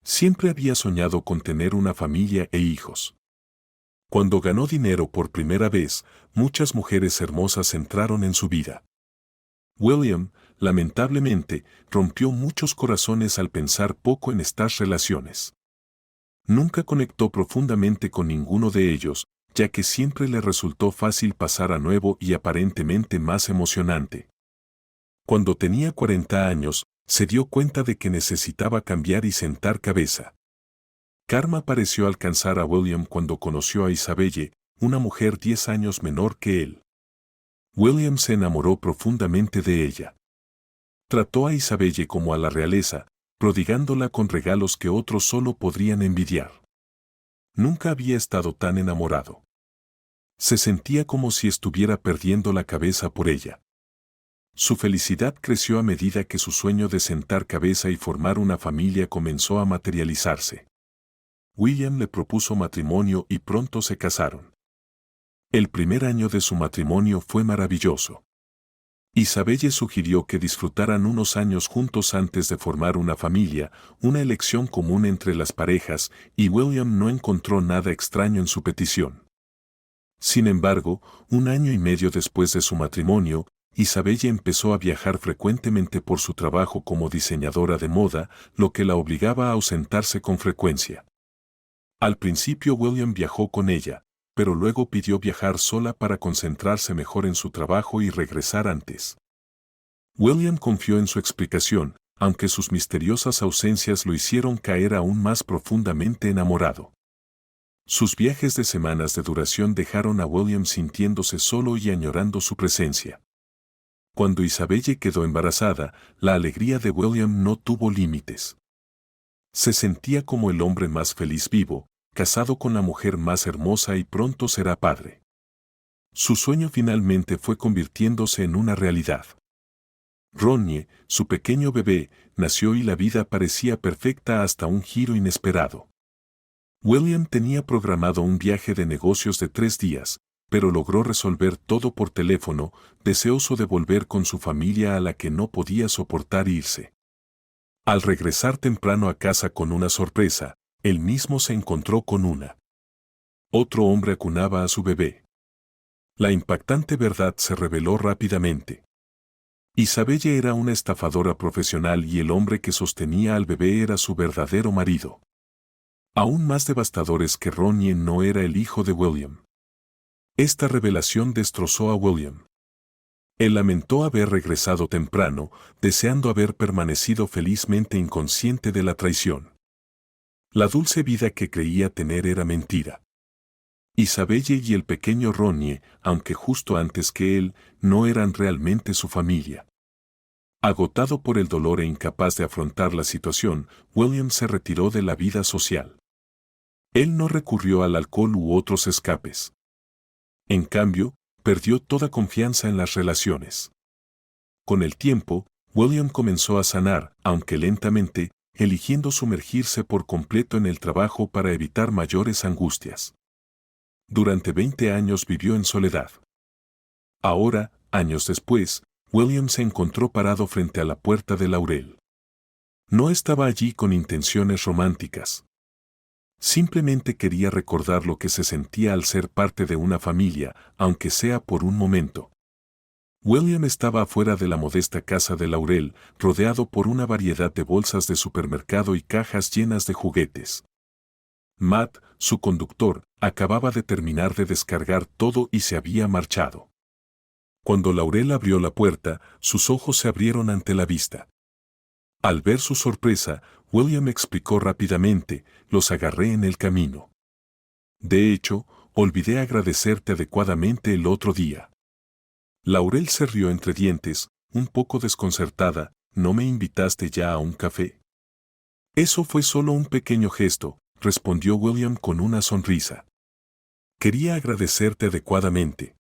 Siempre había soñado con tener una familia e hijos. Cuando ganó dinero por primera vez, muchas mujeres hermosas entraron en su vida. William, lamentablemente, rompió muchos corazones al pensar poco en estas relaciones. Nunca conectó profundamente con ninguno de ellos, ya que siempre le resultó fácil pasar a nuevo y aparentemente más emocionante. Cuando tenía 40 años, se dio cuenta de que necesitaba cambiar y sentar cabeza. Karma pareció alcanzar a William cuando conoció a Isabelle, una mujer 10 años menor que él. William se enamoró profundamente de ella. Trató a Isabelle como a la realeza, prodigándola con regalos que otros solo podrían envidiar. Nunca había estado tan enamorado. Se sentía como si estuviera perdiendo la cabeza por ella. Su felicidad creció a medida que su sueño de sentar cabeza y formar una familia comenzó a materializarse. William le propuso matrimonio y pronto se casaron. El primer año de su matrimonio fue maravilloso. Isabelle sugirió que disfrutaran unos años juntos antes de formar una familia, una elección común entre las parejas, y William no encontró nada extraño en su petición. Sin embargo, un año y medio después de su matrimonio, Isabelle empezó a viajar frecuentemente por su trabajo como diseñadora de moda, lo que la obligaba a ausentarse con frecuencia. Al principio William viajó con ella, pero luego pidió viajar sola para concentrarse mejor en su trabajo y regresar antes. William confió en su explicación, aunque sus misteriosas ausencias lo hicieron caer aún más profundamente enamorado. Sus viajes de semanas de duración dejaron a William sintiéndose solo y añorando su presencia. Cuando Isabelle quedó embarazada, la alegría de William no tuvo límites. Se sentía como el hombre más feliz vivo, casado con la mujer más hermosa y pronto será padre. Su sueño finalmente fue convirtiéndose en una realidad. Ronnie, su pequeño bebé, nació y la vida parecía perfecta hasta un giro inesperado. William tenía programado un viaje de negocios de 3 días, pero logró resolver todo por teléfono, deseoso de volver con su familia a la que no podía soportar irse. Al regresar temprano a casa con una sorpresa, él mismo se encontró con una. Otro hombre acunaba a su bebé. La impactante verdad se reveló rápidamente. Isabelle era una estafadora profesional y el hombre que sostenía al bebé era su verdadero marido. Aún más devastadores que Ronnie no era el hijo de William. Esta revelación destrozó a William. Él lamentó haber regresado temprano, deseando haber permanecido felizmente inconsciente de la traición. La dulce vida que creía tener era mentira. Isabelle y el pequeño Ronnie, aunque justo antes que él, no eran realmente su familia. Agotado por el dolor e incapaz de afrontar la situación, William se retiró de la vida social. Él no recurrió al alcohol u otros escapes. En cambio, perdió toda confianza en las relaciones. Con el tiempo, William comenzó a sanar, aunque lentamente, eligiendo sumergirse por completo en el trabajo para evitar mayores angustias. Durante 20 años vivió en soledad. Ahora, años después, William se encontró parado frente a la puerta de Laurel. No estaba allí con intenciones románticas. Simplemente quería recordar lo que se sentía al ser parte de una familia, aunque sea por un momento. William estaba afuera de la modesta casa de Laurel, rodeado por una variedad de bolsas de supermercado y cajas llenas de juguetes. Matt, su conductor, acababa de terminar de descargar todo y se había marchado. Cuando Laurel abrió la puerta, sus ojos se abrieron ante la vista. Al ver su sorpresa, William explicó rápidamente: los agarré en el camino. De hecho, olvidé agradecerte adecuadamente el otro día. Laurel se rió entre dientes, un poco desconcertada: ¿no me invitaste ya a un café? Eso fue solo un pequeño gesto, respondió William con una sonrisa. Quería agradecerte adecuadamente.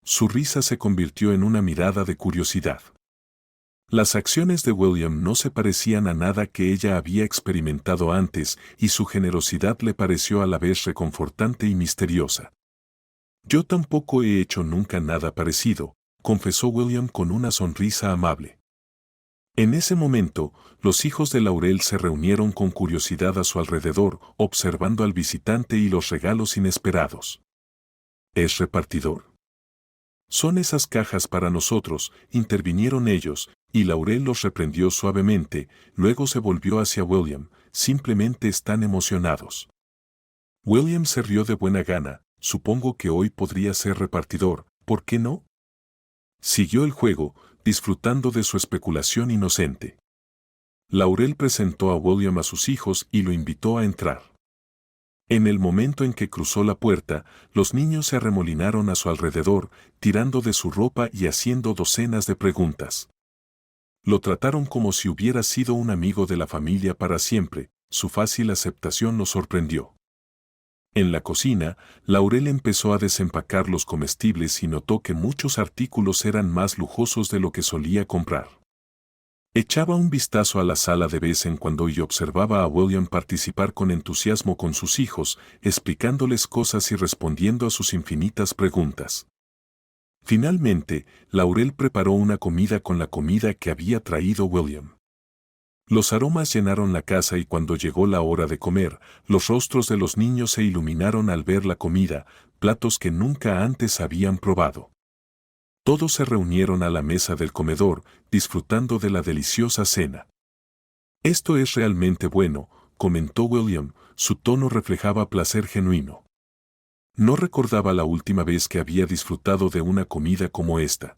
Su risa se convirtió en una mirada de curiosidad. Las acciones de William no se parecían a nada que ella había experimentado antes y su generosidad le pareció a la vez reconfortante y misteriosa. Yo tampoco he hecho nunca nada parecido, confesó William con una sonrisa amable. En ese momento, los hijos de Laurel se reunieron con curiosidad a su alrededor, observando al visitante y los regalos inesperados. ¿Es repartidor? Son esas cajas para nosotros, intervinieron ellos, y Laurel los reprendió suavemente, luego se volvió hacia William: simplemente están emocionados. William se rió de buena gana: supongo que hoy podría ser repartidor, ¿por qué no? Siguió el juego, disfrutando de su especulación inocente. Laurel presentó a William a sus hijos y lo invitó a entrar. En el momento en que cruzó la puerta, los niños se arremolinaron a su alrededor, tirando de su ropa y haciendo docenas de preguntas. Lo trataron como si hubiera sido un amigo de la familia para siempre. Su fácil aceptación los sorprendió. En la cocina, Laurel empezó a desempacar los comestibles y notó que muchos artículos eran más lujosos de lo que solía comprar. Echaba un vistazo a la sala de vez en cuando y observaba a William participar con entusiasmo con sus hijos, explicándoles cosas y respondiendo a sus infinitas preguntas. Finalmente, Laurel preparó una comida con la comida que había traído William. Los aromas llenaron la casa y cuando llegó la hora de comer, los rostros de los niños se iluminaron al ver la comida, platos que nunca antes habían probado. Todos se reunieron a la mesa del comedor, disfrutando de la deliciosa cena. «Esto es realmente bueno», comentó William, su tono reflejaba placer genuino. No recordaba la última vez que había disfrutado de una comida como esta.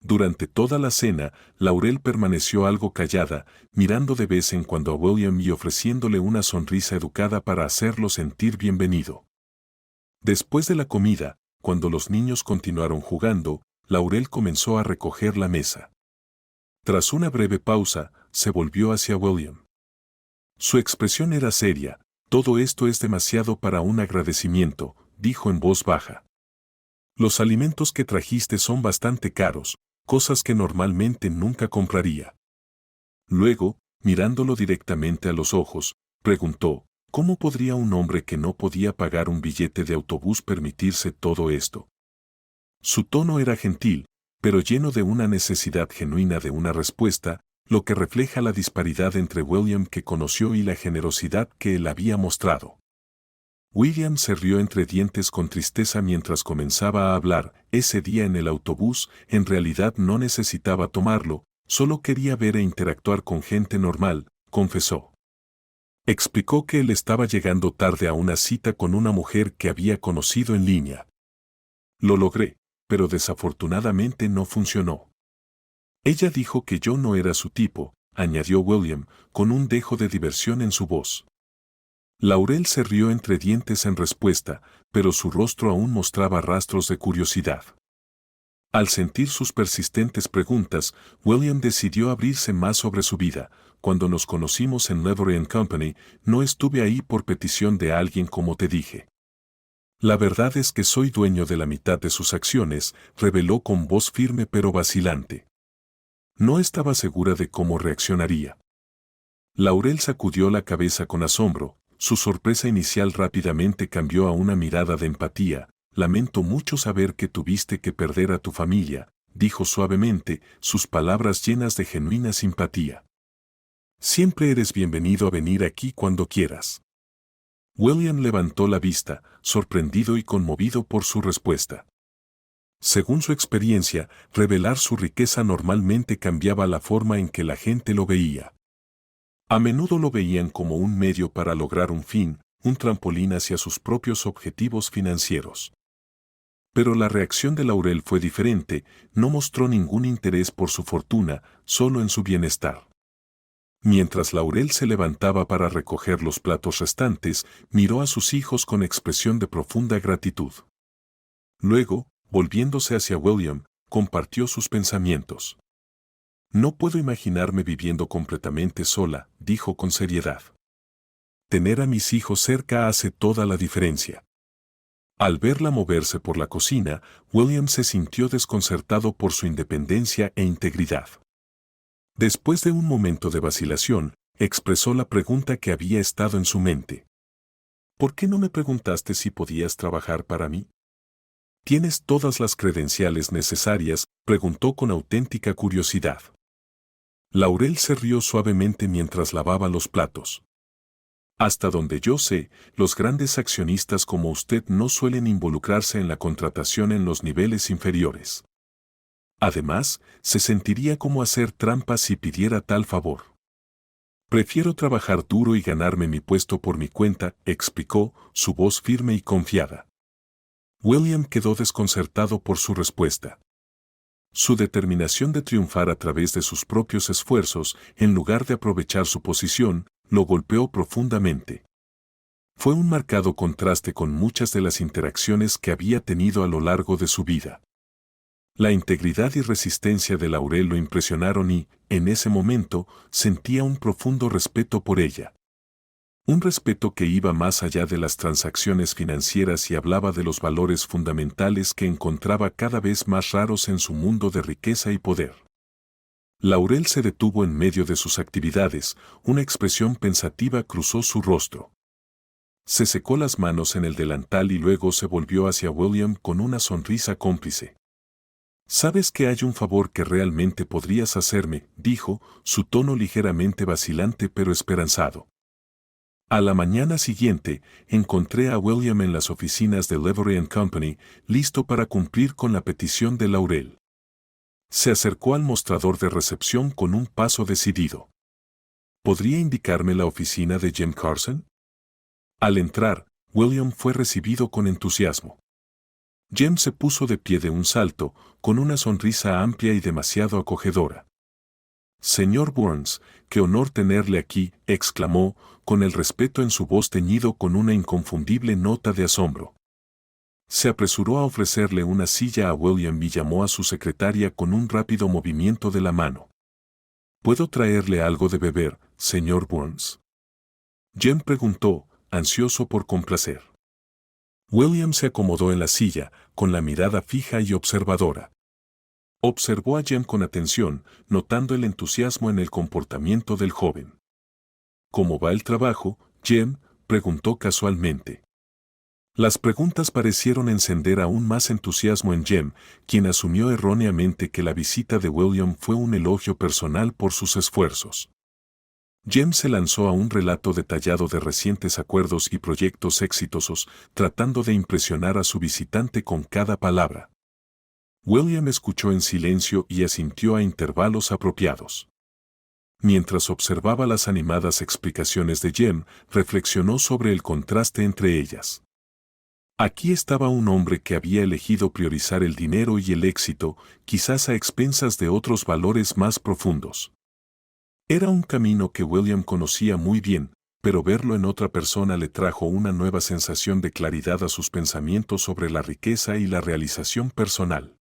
Durante toda la cena, Laurel permaneció algo callada, mirando de vez en cuando a William y ofreciéndole una sonrisa educada para hacerlo sentir bienvenido. Después de la comida, cuando los niños continuaron jugando, Laurel comenzó a recoger la mesa. Tras una breve pausa, se volvió hacia William. Su expresión era seria. «Todo esto es demasiado para un agradecimiento», dijo en voz baja. «Los alimentos que trajiste son bastante caros, cosas que normalmente nunca compraría». Luego, mirándolo directamente a los ojos, preguntó, ¿cómo podría un hombre que no podía pagar un billete de autobús permitirse todo esto? Su tono era gentil, pero lleno de una necesidad genuina de una respuesta, lo que refleja la disparidad entre William que conoció y la generosidad que él había mostrado. William se rió entre dientes con tristeza mientras comenzaba a hablar. Ese día en el autobús, en realidad no necesitaba tomarlo, solo quería ver e interactuar con gente normal, confesó. Explicó que él estaba llegando tarde a una cita con una mujer que había conocido en línea. «Lo logré, pero desafortunadamente no funcionó. Ella dijo que yo no era su tipo», añadió William, con un dejo de diversión en su voz. Laurel se rió entre dientes en respuesta, pero su rostro aún mostraba rastros de curiosidad. Al sentir sus persistentes preguntas, William decidió abrirse más sobre su vida. «Cuando nos conocimos en Levery & Company, no estuve ahí por petición de alguien como te dije. La verdad es que soy dueño de la mitad de sus acciones», reveló con voz firme pero vacilante. No estaba segura de cómo reaccionaría. Laurel sacudió la cabeza con asombro. Su sorpresa inicial rápidamente cambió a una mirada de empatía. «Lamento mucho saber que tuviste que perder a tu familia», dijo suavemente, sus palabras llenas de genuina simpatía. «Siempre eres bienvenido a venir aquí cuando quieras». William levantó la vista, sorprendido y conmovido por su respuesta. Según su experiencia, revelar su riqueza normalmente cambiaba la forma en que la gente lo veía. A menudo lo veían como un medio para lograr un fin, un trampolín hacia sus propios objetivos financieros. Pero la reacción de Laurel fue diferente, no mostró ningún interés por su fortuna, solo en su bienestar. Mientras Laurel se levantaba para recoger los platos restantes, miró a sus hijos con expresión de profunda gratitud. Luego, volviéndose hacia William, compartió sus pensamientos. «No puedo imaginarme viviendo completamente sola», dijo con seriedad. «Tener a mis hijos cerca hace toda la diferencia». Al verla moverse por la cocina, William se sintió desconcertado por su independencia e integridad. Después de un momento de vacilación, expresó la pregunta que había estado en su mente. «¿Por qué no me preguntaste si podías trabajar para mí?» «¿Tienes todas las credenciales necesarias?», preguntó con auténtica curiosidad. Laurel se rió suavemente mientras lavaba los platos. «Hasta donde yo sé, los grandes accionistas como usted no suelen involucrarse en la contratación en los niveles inferiores. Además, se sentiría como hacer trampa si pidiera tal favor. Prefiero trabajar duro y ganarme mi puesto por mi cuenta», explicó, su voz firme y confiada. William quedó desconcertado por su respuesta. Su determinación de triunfar a través de sus propios esfuerzos, en lugar de aprovechar su posición, lo golpeó profundamente. Fue un marcado contraste con muchas de las interacciones que había tenido a lo largo de su vida. La integridad y resistencia de Laurel lo impresionaron y, en ese momento, sentía un profundo respeto por ella. Un respeto que iba más allá de las transacciones financieras y hablaba de los valores fundamentales que encontraba cada vez más raros en su mundo de riqueza y poder. Laurel se detuvo en medio de sus actividades, una expresión pensativa cruzó su rostro. Se secó las manos en el delantal y luego se volvió hacia William con una sonrisa cómplice. «¿Sabes que hay un favor que realmente podrías hacerme?», dijo, su tono ligeramente vacilante pero esperanzado. A la mañana siguiente, encontré a William en las oficinas de Levery & Company, listo para cumplir con la petición de Laurel. Se acercó al mostrador de recepción con un paso decidido. ¿Podría indicarme la oficina de Jem Carson? Al entrar, William fue recibido con entusiasmo. Jem se puso de pie de un salto, con una sonrisa amplia y demasiado acogedora. «Señor Burns, qué honor tenerle aquí», exclamó, con el respeto en su voz teñido con una inconfundible nota de asombro. Se apresuró a ofrecerle una silla a William y llamó a su secretaria con un rápido movimiento de la mano. «¿Puedo traerle algo de beber, señor Burns?», Jem preguntó, ansioso por complacer. William se acomodó en la silla, con la mirada fija y observadora. Observó a Jem con atención, notando el entusiasmo en el comportamiento del joven. «¿Cómo va el trabajo, Jem?», preguntó casualmente. Las preguntas parecieron encender aún más entusiasmo en Jem, quien asumió erróneamente que la visita de William fue un elogio personal por sus esfuerzos. Jem se lanzó a un relato detallado de recientes acuerdos y proyectos exitosos, tratando de impresionar a su visitante con cada palabra. William escuchó en silencio y asintió a intervalos apropiados. Mientras observaba las animadas explicaciones de Jem, reflexionó sobre el contraste entre ellas. Aquí estaba un hombre que había elegido priorizar el dinero y el éxito, quizás a expensas de otros valores más profundos. Era un camino que William conocía muy bien, pero verlo en otra persona le trajo una nueva sensación de claridad a sus pensamientos sobre la riqueza y la realización personal.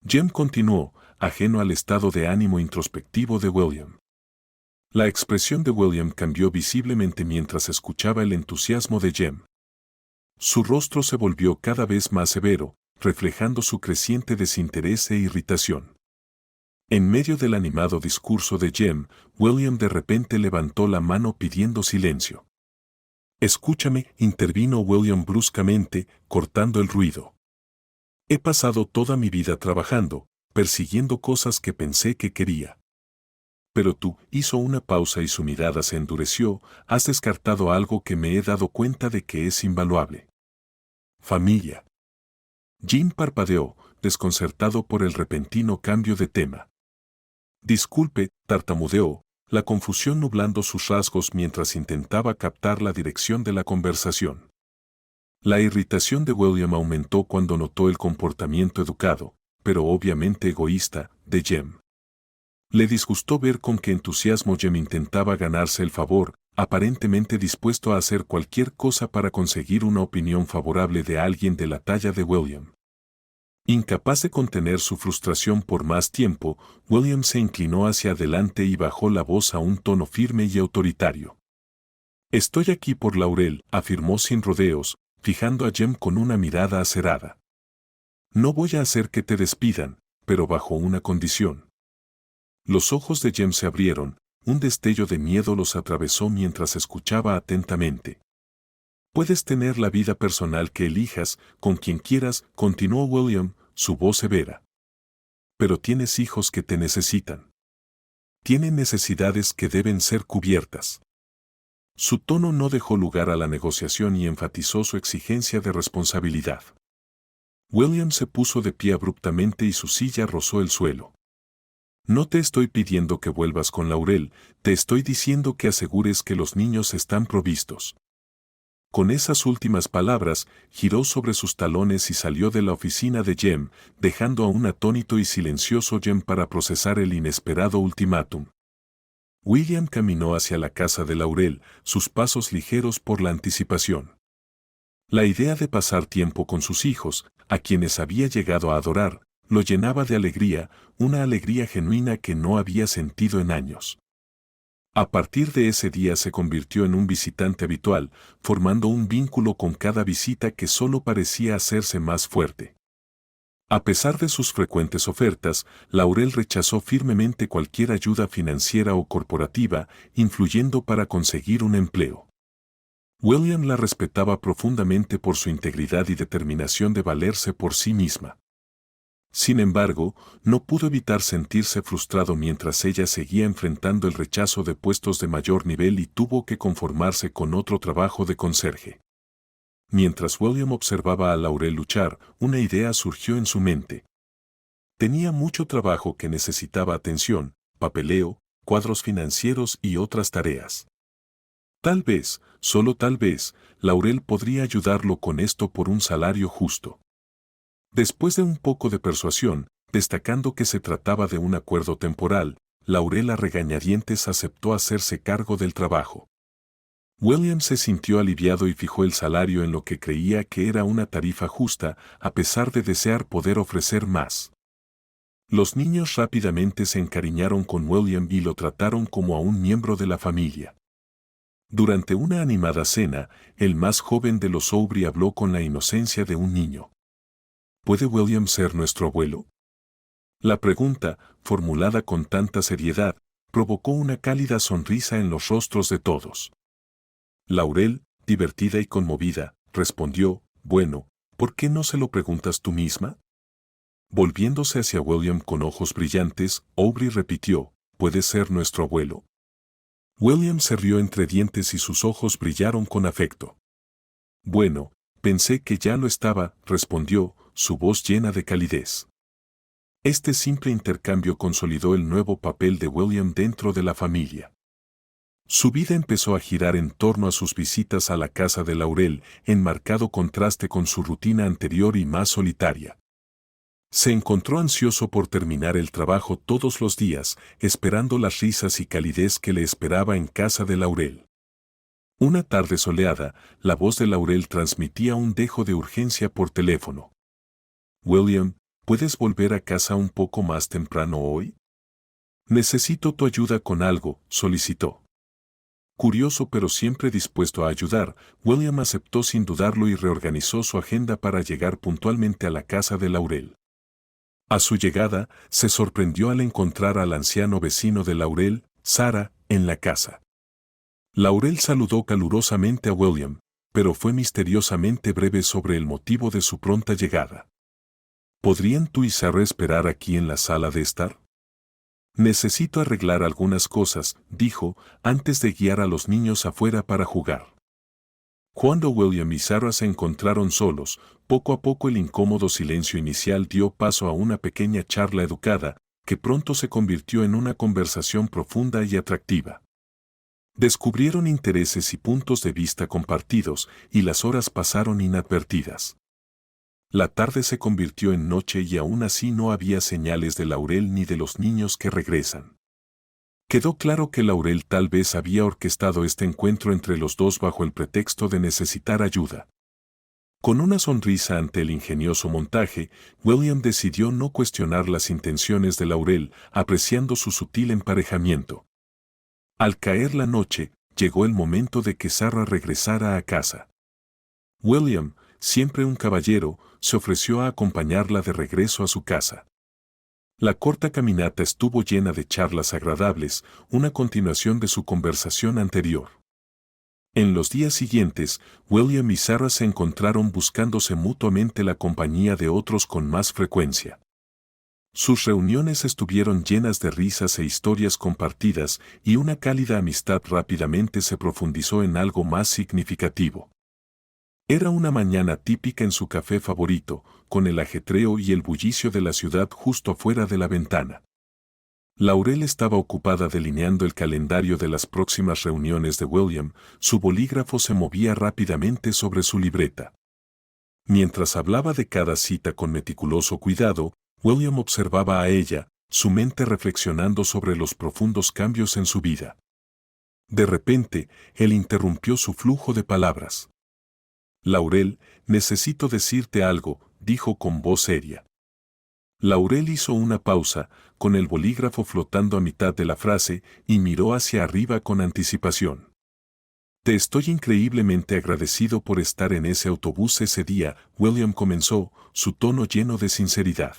Jem continuó, ajeno al estado de ánimo introspectivo de William. La expresión de William cambió visiblemente mientras escuchaba el entusiasmo de Jem. Su rostro se volvió cada vez más severo, reflejando su creciente desinterés e irritación. En medio del animado discurso de Jem, William de repente levantó la mano pidiendo silencio. «Escúchame», intervino William bruscamente, cortando el ruido. «He pasado toda mi vida trabajando, persiguiendo cosas que pensé que quería. Pero tú», hizo una pausa y su mirada se endureció, «has descartado algo que me he dado cuenta de que es invaluable. Familia». Jim parpadeó, desconcertado por el repentino cambio de tema. «Disculpe», tartamudeó, la confusión nublando sus rasgos mientras intentaba captar la dirección de la conversación. La irritación de William aumentó cuando notó el comportamiento educado, pero obviamente egoísta, de Jem. Le disgustó ver con qué entusiasmo Jem intentaba ganarse el favor, aparentemente dispuesto a hacer cualquier cosa para conseguir una opinión favorable de alguien de la talla de William. Incapaz de contener su frustración por más tiempo, William se inclinó hacia adelante y bajó la voz a un tono firme y autoritario. «Estoy aquí por Laurel», afirmó sin rodeos, fijando a Jem con una mirada acerada. «No voy a hacer que te despidan, pero bajo una condición». Los ojos de Jem se abrieron, un destello de miedo los atravesó mientras escuchaba atentamente. «Puedes tener la vida personal que elijas, con quien quieras», continuó William, su voz severa. «Pero tienes hijos que te necesitan. Tienen necesidades que deben ser cubiertas». Su tono no dejó lugar a la negociación y enfatizó su exigencia de responsabilidad. William se puso de pie abruptamente y su silla rozó el suelo. «No te estoy pidiendo que vuelvas con Laurel, te estoy diciendo que asegures que los niños están provistos». Con esas últimas palabras, giró sobre sus talones y salió de la oficina de Jem, dejando a un atónito y silencioso Jem para procesar el inesperado ultimátum. William caminó hacia la casa de Laurel, sus pasos ligeros por la anticipación. La idea de pasar tiempo con sus hijos, a quienes había llegado a adorar, lo llenaba de alegría, una alegría genuina que no había sentido en años. A partir de ese día se convirtió en un visitante habitual, formando un vínculo con cada visita que solo parecía hacerse más fuerte. A pesar de sus frecuentes ofertas, Laurel rechazó firmemente cualquier ayuda financiera o corporativa, influyendo para conseguir un empleo. William la respetaba profundamente por su integridad y determinación de valerse por sí misma. Sin embargo, no pudo evitar sentirse frustrado mientras ella seguía enfrentando el rechazo de puestos de mayor nivel y tuvo que conformarse con otro trabajo de conserje. Mientras William observaba a Laurel luchar, una idea surgió en su mente. Tenía mucho trabajo que necesitaba atención, papeleo, cuadros financieros y otras tareas. Tal vez, solo tal vez, Laurel podría ayudarlo con esto por un salario justo. Después de un poco de persuasión, destacando que se trataba de un acuerdo temporal, Laurel a regañadientes aceptó hacerse cargo del trabajo. William se sintió aliviado y fijó el salario en lo que creía que era una tarifa justa, a pesar de desear poder ofrecer más. Los niños rápidamente se encariñaron con William y lo trataron como a un miembro de la familia. Durante una animada cena, el más joven de los Soubry habló con la inocencia de un niño. ¿Puede William ser nuestro abuelo? La pregunta, formulada con tanta seriedad, provocó una cálida sonrisa en los rostros de todos. Laurel, divertida y conmovida, respondió, bueno, ¿por qué no se lo preguntas tú misma? Volviéndose hacia William con ojos brillantes, Aubrey repitió, ¿puede ser nuestro abuelo? William se rió entre dientes y sus ojos brillaron con afecto. Bueno, pensé que ya lo estaba, respondió, su voz llena de calidez. Este simple intercambio consolidó el nuevo papel de William dentro de la familia. Su vida empezó a girar en torno a sus visitas a la casa de Laurel, en marcado contraste con su rutina anterior y más solitaria. Se encontró ansioso por terminar el trabajo todos los días, esperando las risas y calidez que le esperaba en casa de Laurel. Una tarde soleada, la voz de Laurel transmitía un dejo de urgencia por teléfono. William, ¿puedes volver a casa un poco más temprano hoy? Necesito tu ayuda con algo, solicitó. Curioso pero siempre dispuesto a ayudar, William aceptó sin dudarlo y reorganizó su agenda para llegar puntualmente a la casa de Laurel. A su llegada, se sorprendió al encontrar al anciano vecino de Laurel, Sarah, en la casa. Laurel saludó calurosamente a William, pero fue misteriosamente breve sobre el motivo de su pronta llegada. ¿Podrían tú y Sarah esperar aquí en la sala de estar? Necesito arreglar algunas cosas, dijo, antes de guiar a los niños afuera para jugar. Cuando William y Sarah se encontraron solos, poco a poco el incómodo silencio inicial dio paso a una pequeña charla educada, que pronto se convirtió en una conversación profunda y atractiva. Descubrieron intereses y puntos de vista compartidos, y las horas pasaron inadvertidas. La tarde se convirtió en noche y aún así no había señales de Laurel ni de los niños que regresan. Quedó claro que Laurel tal vez había orquestado este encuentro entre los dos bajo el pretexto de necesitar ayuda. Con una sonrisa ante el ingenioso montaje, William decidió no cuestionar las intenciones de Laurel, apreciando su sutil emparejamiento. Al caer la noche, llegó el momento de que Sarah regresara a casa. William, siempre un caballero, se ofreció a acompañarla de regreso a su casa. La corta caminata estuvo llena de charlas agradables, una continuación de su conversación anterior. En los días siguientes, William y Sarah se encontraron buscándose mutuamente la compañía de otros con más frecuencia. Sus reuniones estuvieron llenas de risas e historias compartidas, y una cálida amistad rápidamente se profundizó en algo más significativo. Era una mañana típica en su café favorito, con el ajetreo y el bullicio de la ciudad justo afuera de la ventana. Laurel estaba ocupada delineando el calendario de las próximas reuniones de William, su bolígrafo se movía rápidamente sobre su libreta. Mientras hablaba de cada cita con meticuloso cuidado, William observaba a ella, su mente reflexionando sobre los profundos cambios en su vida. De repente, él interrumpió su flujo de palabras. Laurel, necesito decirte algo, dijo con voz seria. Laurel hizo una pausa, con el bolígrafo flotando a mitad de la frase, y miró hacia arriba con anticipación. Te estoy increíblemente agradecido por estar en ese autobús ese día, William comenzó, su tono lleno de sinceridad.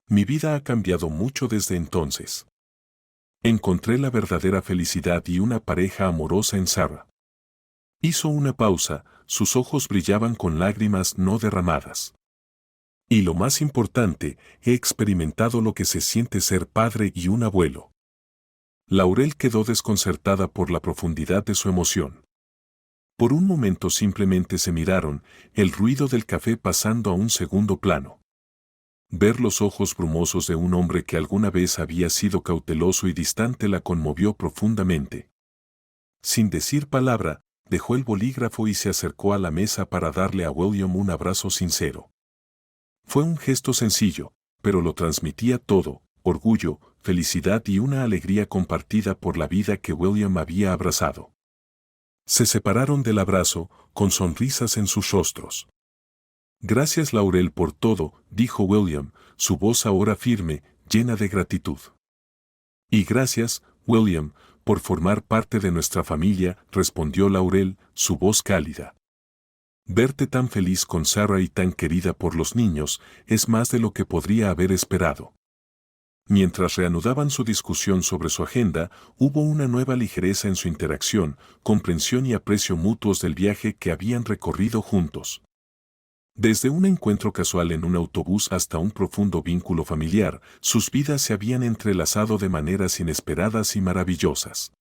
Mi vida ha cambiado mucho desde entonces. Encontré la verdadera felicidad y una pareja amorosa en Sarah. Hizo una pausa, sus ojos brillaban con lágrimas no derramadas. Y lo más importante, he experimentado lo que se siente ser padre y un abuelo. Laurel quedó desconcertada por la profundidad de su emoción. Por un momento simplemente se miraron, el ruido del café pasando a un segundo plano. Ver los ojos brumosos de un hombre que alguna vez había sido cauteloso y distante la conmovió profundamente. Sin decir palabra, dejó el bolígrafo y se acercó a la mesa para darle a William un abrazo sincero. Fue un gesto sencillo, pero lo transmitía todo: orgullo, felicidad y una alegría compartida por la vida que William había abrazado. Se separaron del abrazo, con sonrisas en sus rostros. Gracias Laurel por todo, dijo William, su voz ahora firme, llena de gratitud. Y gracias, William, por formar parte de nuestra familia, respondió Laurel, su voz cálida. Verte tan feliz con Sarah y tan querida por los niños, es más de lo que podría haber esperado. Mientras reanudaban su discusión sobre su agenda, hubo una nueva ligereza en su interacción, comprensión y aprecio mutuos del viaje que habían recorrido juntos. Desde un encuentro casual en un autobús hasta un profundo vínculo familiar, sus vidas se habían entrelazado de maneras inesperadas y maravillosas.